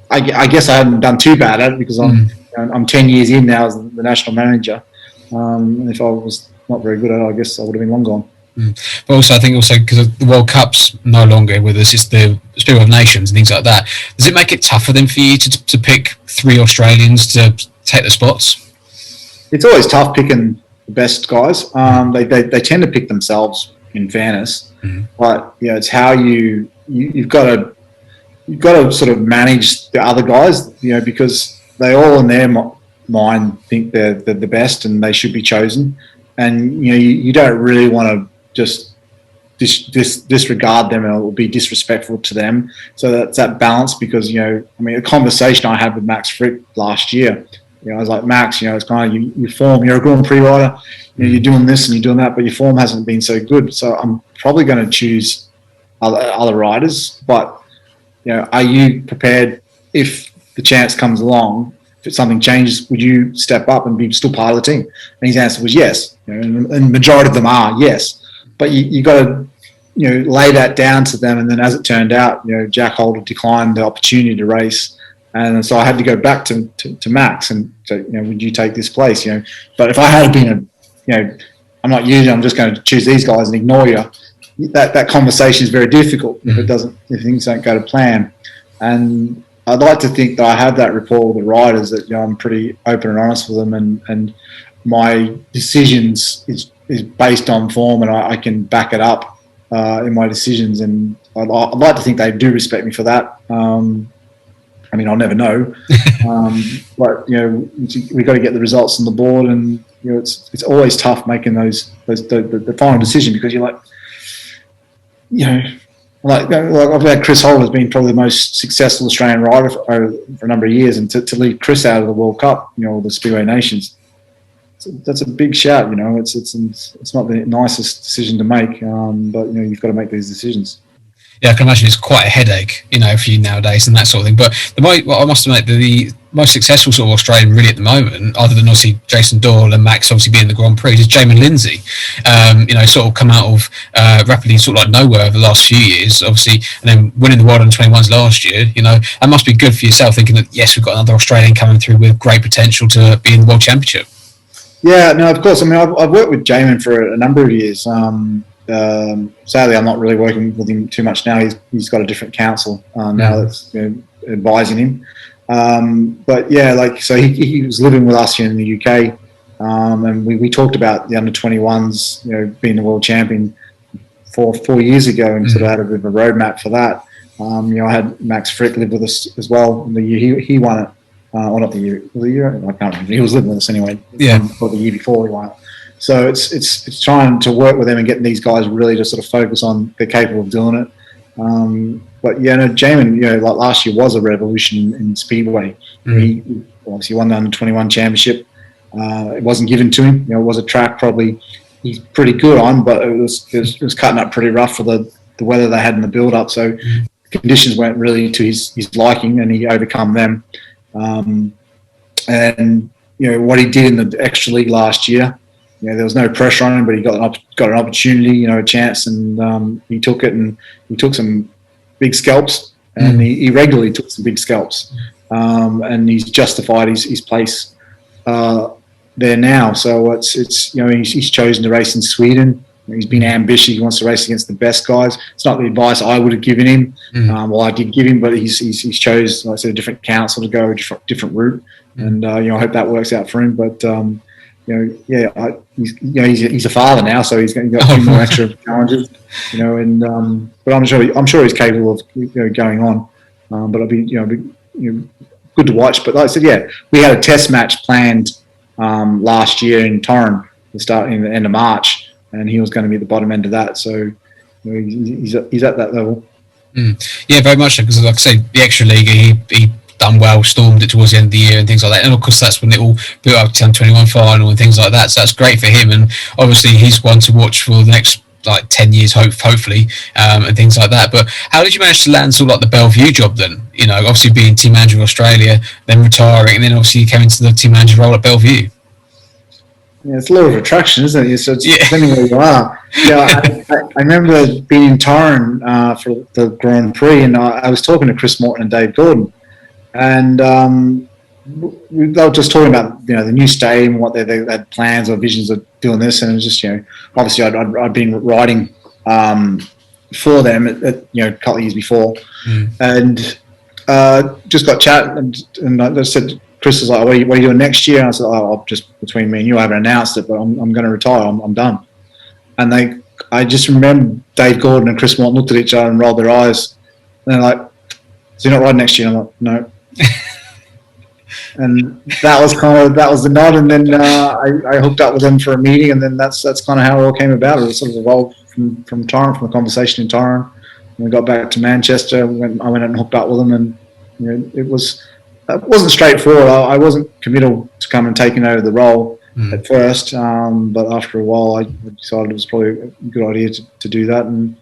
I guess I haven't done too bad at it because I'm 10 years in now as the national manager. And if I was not very good at it, I guess I would have been long gone. But also, I think because the World Cup's no longer with us, it's the Speedway of Nations and things like that. Does it make it tougher then for you to pick 3 Australians to take the spots? It's always tough picking the best guys. They tend to pick themselves, in fairness. But it's how you've got to sort of manage the other guys, because they all in their mind think they're the best and they should be chosen. And you don't really want to just disregard them, and it will be disrespectful to them. So that's that balance, because a conversation I had with Max Frick last year, I was like, Max, it's kind of your form. You're a Grand Prix rider. You're doing this and you're doing that, but your form hasn't been so good. So I'm probably going to choose other riders. But are you prepared if the chance comes along? If something changes, would you step up and be still part of the team? And his answer was yes. And the majority of them are yes. But you got to, lay that down to them. And then as it turned out, Jack Holder declined the opportunity to race. And so I had to go back to Max and say, would you take this place? But if I had been I'm not using, I'm just going to choose these guys and ignore you. That conversation is very difficult if things don't go to plan. And I'd like to think that I have that rapport with the riders, that I'm pretty open and honest with them, and my decisions is based on form, and I can back it up in my decisions. And I'd like to think they do respect me for that. I'll never know, but we got to get the results on the board, and it's always tough making the final decision, because you're like, like I've had Chris Holder has been probably the most successful Australian rider for a number of years, and to leave Chris out of the World Cup, the Speedway Nations, that's a big shout. It's not the nicest decision to make, but you've got to make these decisions. Yeah, I can imagine it's quite a headache, for you nowadays and that sort of thing. But I must admit, the most successful sort of Australian really at the moment, other than obviously Jason Doyle and Max obviously being in the Grand Prix, is Jamin Lindsay. Sort of come out of rapidly sort of like nowhere over the last few years, obviously, and then winning the World Under-21s last year. That must be good for yourself, thinking that yes, we've got another Australian coming through with great potential to be in the World Championship. Yeah, no, of course. I've worked with Jamin for a number of years. Sadly, I'm not really working with him too much now. He's got a different council now that's advising him. But yeah, so he was living with us here in the UK, and we talked about the under-21s, being the world champion 4 years ago, and sort of had a bit of a roadmap for that. I had Max Frick live with us as well in the year he won it. Or not the year, I can't remember. He was living with us anyway. Yeah. Or the year before he won it. So it's trying to work with them and getting these guys really to sort of focus on they're capable of doing it. But Jamin, like last year was a revolution in Speedway. He obviously won the Under-21 championship. It wasn't given to him. It was a track probably he's pretty good on, but it was cutting up pretty rough for the weather they had in the build-up. So conditions weren't really to his liking, and he overcome them. And what he did in the extra league last year. There was no pressure on him, but he got an opportunity, a chance, and he took it, and he took some big scalps, and he regularly took some big scalps, and he's justified his place there now. So it's he's chosen to race in Sweden. He's been ambitious. He wants to race against the best guys. It's not the advice I would have given him. Well, I did give him, but he's chose, like I said, a different council to go a different route, and I hope that works out for him. But he's a father now, so he's got a few more extra challenges, and but I'm sure he's capable of going on. But it'll be good to watch. But like I said, we had a test match planned last year in Torren, in the end of March, and he was going to be at the bottom end of that. So he's at that level. Yeah, very much so, because like I say, the extra league, he done well, stormed it towards the end of the year and things like that, and of course that's when it all built up to the 21 final and things like that, so that's great for him, and obviously he's one to watch for the next 10 years hopefully, and things like that. But how did you manage to land sort of like the Belle Vue job then? Obviously being team manager of Australia, then retiring, and then obviously you came into the team manager role at Belle Vue. Yeah, it's a law of attraction, isn't it? So it's depending where you are. I remember being in Torren for the Grand Prix, and I was talking to Chris Morton and Dave Gordon, and they were just talking about the new stadium, what they had plans or visions of doing this, and it was just obviously I'd been riding for them at a couple of years before, and just got chatting, and I just said, Chris was like, what are you doing next year? And I said, just between me and you, I haven't announced it, but I'm going to retire. I'm done. And I just remember Dave Gordon and Chris Morton looked at each other and rolled their eyes, and they're like, so you're not riding next year? And I'm like, no. And that was the nod, and then I hooked up with them for a meeting, and then that's kind of how it all came about. It was sort of evolved from Torren, from a conversation in Torren. And we got back to Manchester. I went out and hooked up with them, and it wasn't straightforward. I wasn't committal to come and taking over the role at first, but after a while, I decided it was probably a good idea to do that, and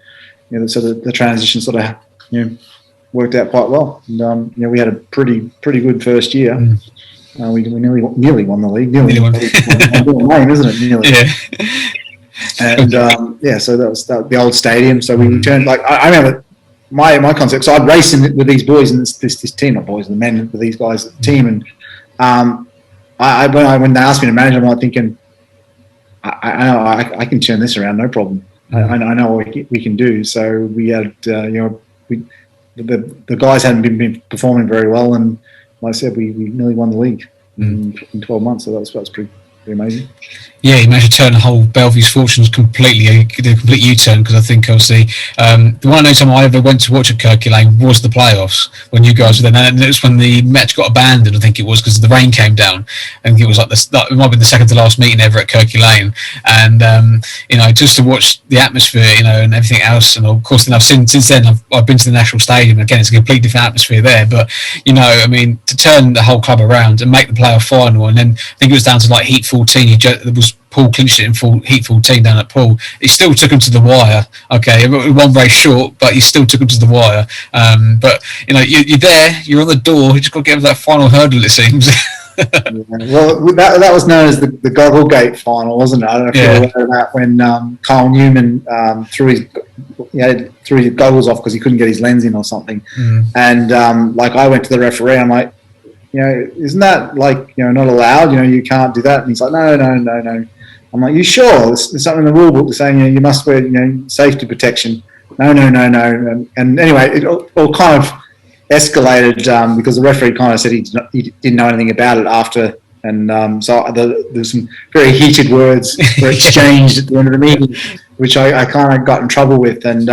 so the transition sort of worked out quite well. And we had a pretty good first year. We nearly won the league. Nearly won. Name, isn't it? Nearly. Yeah. And so that was the old stadium. So we returned. I remember my concept. So I'd race with these boys and this team, not boys, the men with these guys, the team. And when they asked me to manage them, I'm thinking, I know I can turn this around, no problem. I know what we can do. So we had the guys hadn't been performing very well, and like I said, we nearly won the league in 12 months. So that was pretty amazing. Yeah, he managed to turn the whole Belle Vue's fortunes completely, did a complete U-turn, because I think obviously the one time I ever went to watch at Kirky Lane was the playoffs when you guys were there, and it was when the match got abandoned, I think it was, because the rain came down. I think it was it might have been the second to last meeting ever at Kirky Lane, and just to watch the atmosphere, and everything else, and of course then since then I've been to the National Stadium, and again it's a completely different atmosphere there, but to turn the whole club around and make the playoff final, and then I think it was down to like Heat 14, there was Paul clinched it in Heat 14 down at Paul. He still took him to the wire. Okay, it wasn't very short, but he still took him to the wire. But you're there, you're on the door. You just got to get over that final hurdle, it seems. Well, that was known as the Goggle Gate final, wasn't it? I don't know if you're aware of that, when Carl Newman threw his goggles off because he couldn't get his lens in or something. And I went to the referee. I'm like, isn't that not allowed? You can't do that. And he's like, no. I'm like, you sure? There's something in the rule book that's saying you must wear safety protection. No. And anyway, it all kind of escalated because the referee kind of said he didn't know anything about it after, and so there's some very heated words were exchanged at the end of the meeting, which I kind of got in trouble with. And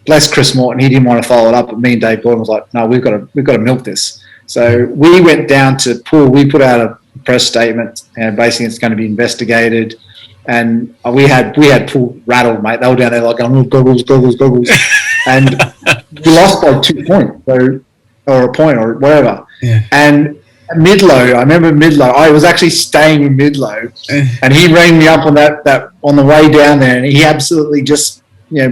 bless Chris Morton, he didn't want to follow it up, but me and Dave Gordon was like, no, we've got to milk this. So we went down to Poole. We put out a press statement, and basically it's going to be investigated. And we had Poole rattled, mate. They were down there like, goggles, and we lost by 2 points, or a point, or whatever. Yeah. And Midlow, I remember Midlow. I was actually staying in Midlow, and he rang me up on that on the way down there, and he absolutely just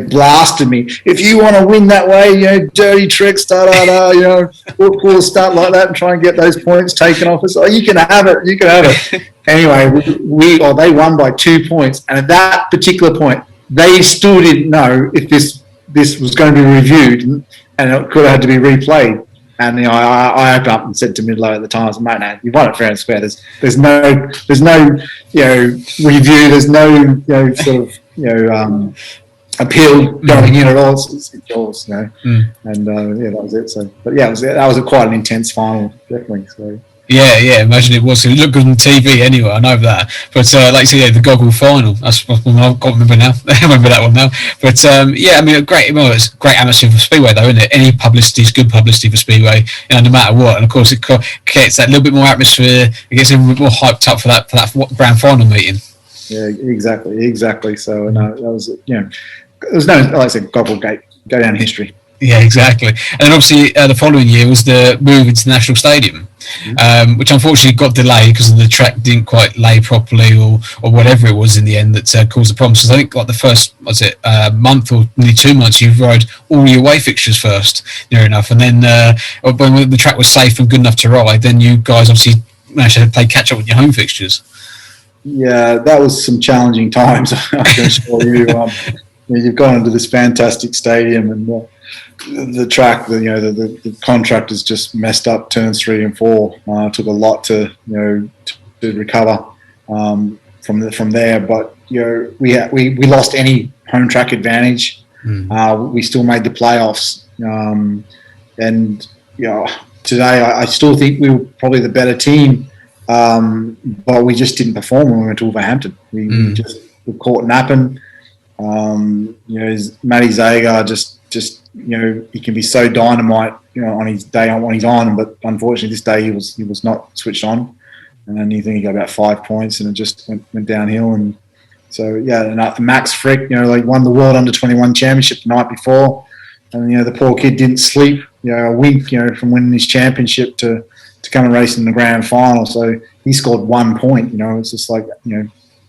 blasted me. If you want to win that way, dirty tricks, we'll start like that and try and get those points taken off us. You can have it. Anyway, they won by 2 points, and at that particular point, they still didn't know if this was going to be reviewed, and it could have had to be replayed. And I opened up and said to Midlow at the time, I was, mate, no, you won it fair and square. There's no review. There's no appeal going in at all. It's yours, And that was it. So, but yeah, that was quite an intense final, definitely. So. Yeah, imagine it was. It looked good on TV anyway, I know that. But like you say, the goggle final, that's what I can't remember now. I remember that one now. But it's great atmosphere for Speedway though, isn't it? Any publicity is good publicity for Speedway, no matter what. And of course, it gets that little bit more atmosphere. It gets everyone more hyped up for that grand final meeting. Yeah, exactly. So, that was, there was no, like I said, goggle gate, go down history. Yeah, exactly. And then obviously the following year was the move into the National Stadium, which unfortunately got delayed because the track didn't quite lay properly or whatever it was in the end that caused the problems. So I think like the first, month or nearly 2 months, you rode all your away fixtures first, near enough. And then when the track was safe and good enough to ride, then you guys obviously managed to play catch up with your home fixtures. Yeah, that was some challenging times, I can assure you. You've gone into this fantastic stadium and the track, the contractors just messed up turns 3 and 4. Took a lot to recover from there. But we lost any home track advantage. We still made the playoffs, and today I still think we were probably the better team, but we just didn't perform when we went to Wolverhampton. We just were caught napping. Matty Zagar just he can be so dynamite, on his day when he's on, but unfortunately this day he was not switched on, and then you think he got about 5 points, and it just went downhill. And so and Max Frick, won the World Under-21 Championship the night before, and the poor kid didn't sleep, a wink, from winning his championship to come and race in the grand final. So he scored 1 point. It's just like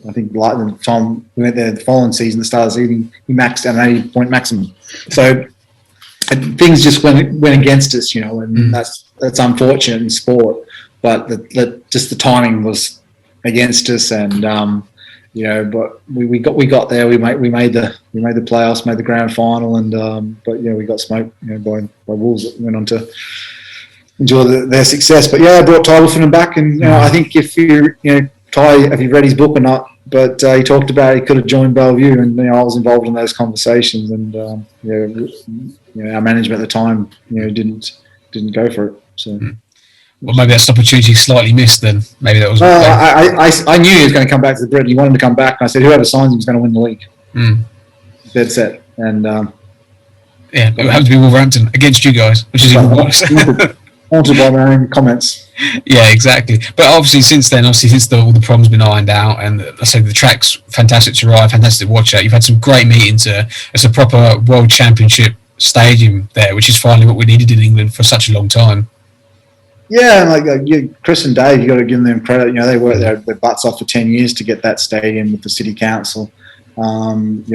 I think like the time we went there the following season, the start of the season, he maxed out an 80-point maximum. So things just went against us, and that's unfortunate in sport. But just the timing was against us, and but we got there. We made the playoffs, made the grand final, and but we got smoked by Wolves that went on to enjoy their success. But I brought Tyler back, and I think if Ty, have you read his book or not? But he talked about he could have joined Belle Vue, and I was involved in those conversations, and our management at the time didn't go for it. So, well, maybe that's an opportunity slightly missed. Then maybe that was. I knew he was going to come back to the Brit. He wanted to come back, and I said, whoever signs him is going to win the league. Dead set, and it would have to be Wolverhampton against you guys, which is even worse. Haunted by my own comments. Yeah, exactly. But obviously, since all the problems been ironed out, and I say the track's fantastic to ride, fantastic to watch out. You've had some great meetings. It's a proper World Championship stadium there, which is finally what we needed in England for such a long time. Yeah, and Chris and Dave, you got to give them credit. They worked their butts off for 10 years to get that stadium with the city council. And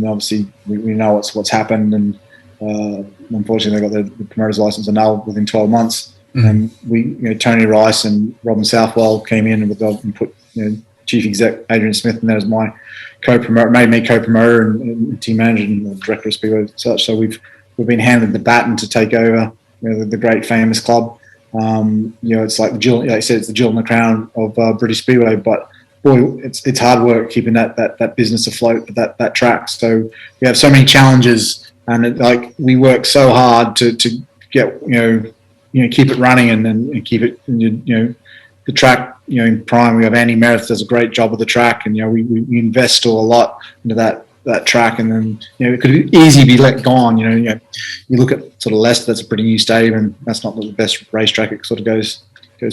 obviously we know what's happened, and unfortunately they got the promoter's license annulled within 12 months. And we, Tony Rice and Robin Southwell came in and put Chief Exec Adrian Smith in there as my co-promoter, made me co-promoter and team manager and director of Speedway and such. So we've been handed the baton to take over the great famous club. It's like like I said, it's the jewel in the crown of British Speedway, but boy, it's hard work keeping that business afloat, that track. So we have so many challenges, and we work so hard to get keep it running and keep it the track in prime. We have Andy Meredith does a great job with the track, and we invest still a lot into that track, and then it could easily be let gone. You look at sort of Leicester, that's a pretty new stadium, and that's not the best racetrack. It sort of goes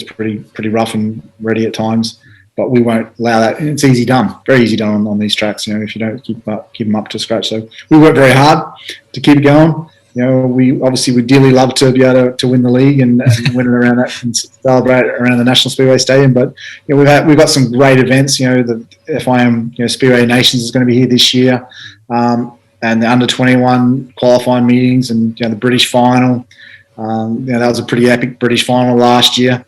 pretty rough and ready at times, but we won't allow that. It's easy done, very easy done on these tracks. If you don't keep them up to scratch. So we work very hard to keep it going. We obviously would dearly love to be able to win the league and win it around that and celebrate around the National Speedway Stadium. But we've got some great events. The FIM Speedway Nations is going to be here this year, and the Under-21 qualifying meetings, and the British final. That was a pretty epic British final last year.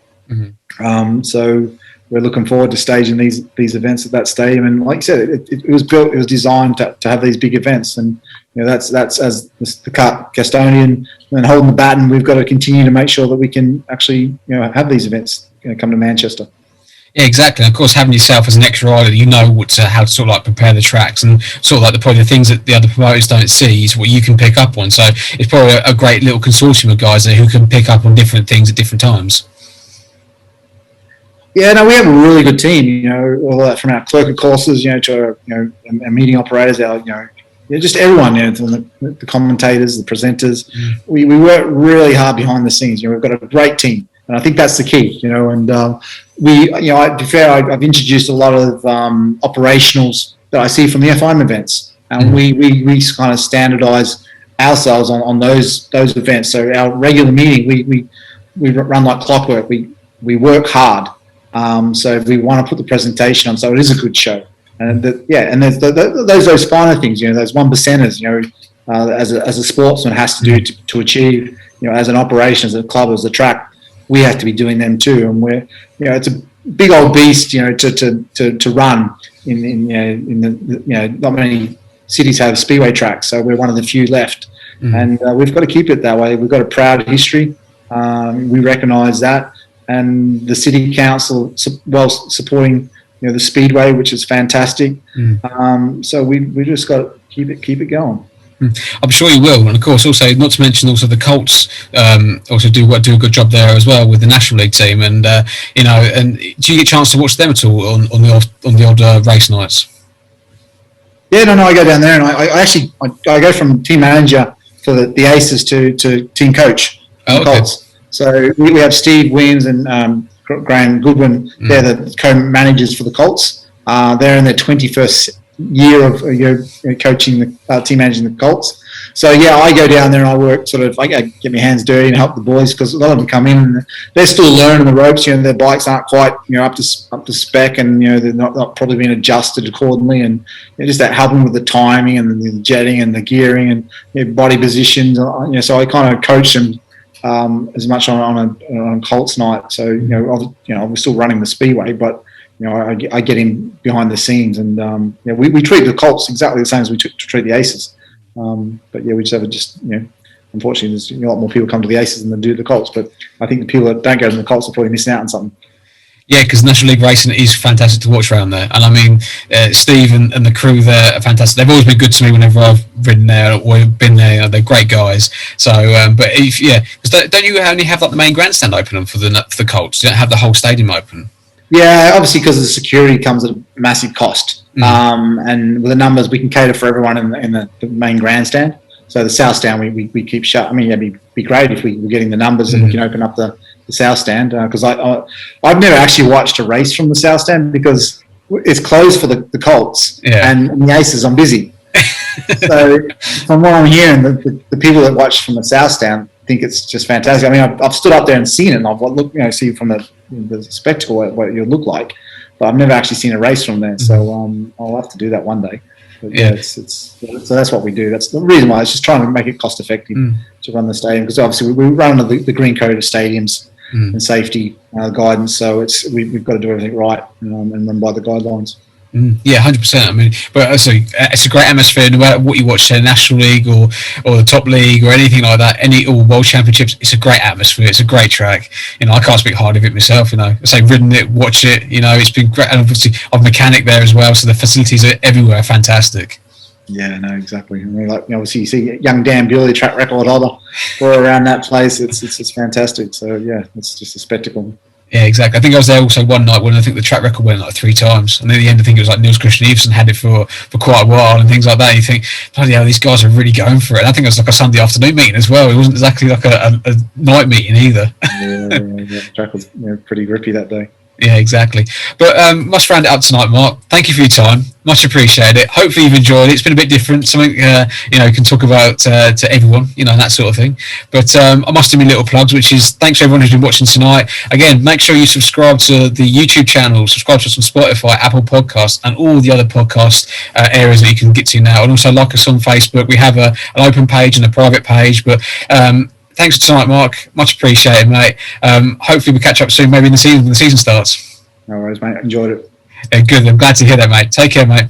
So we're looking forward to staging these events at that stadium. And like you said, it was built, it was designed to have these big events. And that's as the custodian and holding the baton, we've got to continue to make sure that we can actually have these events come to Manchester. Yeah, exactly. And of course, having yourself as an ex-rider, how to sort of like prepare the tracks, and sort of like probably the things that the other promoters don't see is what you can pick up on. So it's probably a great little consortium of guys there who can pick up on different things at different times. Yeah, no, we have a really good team. All that from our clerk of courses, to our meeting operators, just everyone, from the commentators, the presenters. We work really hard behind the scenes. We've got a great team. And I think that's the key, and to be fair, I've introduced a lot of operationals that I see from the F1 events, and we kind of standardise ourselves on those events. So our regular meeting, we run like clockwork. We work hard, so we want to put the presentation on, so it is a good show. And and there's those finer things, those 1%ers, as a sportsman has to do to achieve, as an operation, as a club, as a track. We have to be doing them too, and we're, it's a big old beast, to run in the not many cities have speedway tracks, so we're one of the few left, and we've got to keep it that way. We've got a proud history. We recognise that, and the city council supporting the speedway, which is fantastic. So we just got to keep it going. I'm sure you will, and of course, also not to mention also the Colts also do a good job there as well with the National League team, and and do you get a chance to watch them at all on the odd race nights? Yeah, no, I go down there, and I go from team manager for the Aces to team coach for the Colts. So we have Steve Williams and Graham Goodwin. They're the co-managers for the Colts. They're in their 21st year of coaching the team, managing the Colts. So I go down there and I work I get my hands dirty and help the boys, because a lot of them come in and they're still learning the ropes. Their bikes aren't quite up to spec, and they're not probably being adjusted accordingly, and just that helping with the timing and the jetting and the gearing and body positions. So I kind of coach them as much on a Colts night. So we're still running the speedway, but I get in behind the scenes, and we treat the Colts exactly the same as we treat the Aces. But we just have unfortunately, there's a lot more people come to the Aces than they do the Colts. But I think the people that don't go to the Colts are probably missing out on something. Yeah, because National League racing is fantastic to watch around there, and I mean Steve and the crew there are fantastic. They've always been good to me whenever I've ridden there or been there. They're great guys. So, but because don't you only have like the main grandstand open for the Colts? You don't have the whole stadium open. Yeah, obviously because the security comes at a massive cost, and with the numbers we can cater for everyone in the main grandstand. So the South Stand we keep shut. I mean, it'd be great if we were getting the numbers and we can open up the South Stand, because I've never actually watched a race from the South Stand because it's closed for the Colts and the Aces. I'm busy, so from what I'm hearing, the people that watch from the South Stand think it's just fantastic. I mean, I've stood up there and seen it, and I've see from the spectacle what it look like, but I've never actually seen a race from there. So I'll have to do that one day. But so that's what we do. That's the reason why. It's just trying to make it cost effective to run the stadium, because obviously we run the green code of stadiums and safety guidance. So we've got to do everything right and run by the guidelines. Yeah, 100%. I mean, but it's a great atmosphere. No matter what you watch, say National League or the Top League or anything like that, or World Championships, it's a great atmosphere. It's a great track. I can't speak hard of it myself. I say ridden it, watch it. It's been great, and obviously I'm a mechanic there as well, so the facilities are everywhere fantastic. Yeah, no, exactly. I mean, obviously you see young Dan Bewley, track record holder, all around that place. It's fantastic. So it's just a spectacle. Yeah, exactly. I think I was there also one night when I think the track record went like 3 times, and at the end I think it was like Niels Christian Everson had it for quite a while and things like that. And you think, bloody hell, these guys are really going for it. And I think it was like a Sunday afternoon meeting as well. It wasn't exactly like a night meeting either. Yeah, the track was pretty grippy that day. Yeah, exactly. But must round it up tonight, Mark. Thank you for your time. Much appreciated. Hopefully you've enjoyed it. It's been a bit different. Something can talk about to everyone, and that sort of thing. But I must do my little plugs, which is thanks to everyone who's been watching tonight. Again, make sure you subscribe to the YouTube channel, subscribe to us on Spotify, Apple Podcasts, and all the other podcast areas that you can get to now. And also like us on Facebook. We have an open page and a private page. But thanks for tonight, Mark. Much appreciated, mate. Hopefully we'll catch up soon, maybe in the season when the season starts. No worries, mate. Enjoyed it. Good. I'm glad to hear that, mate. Take care, mate.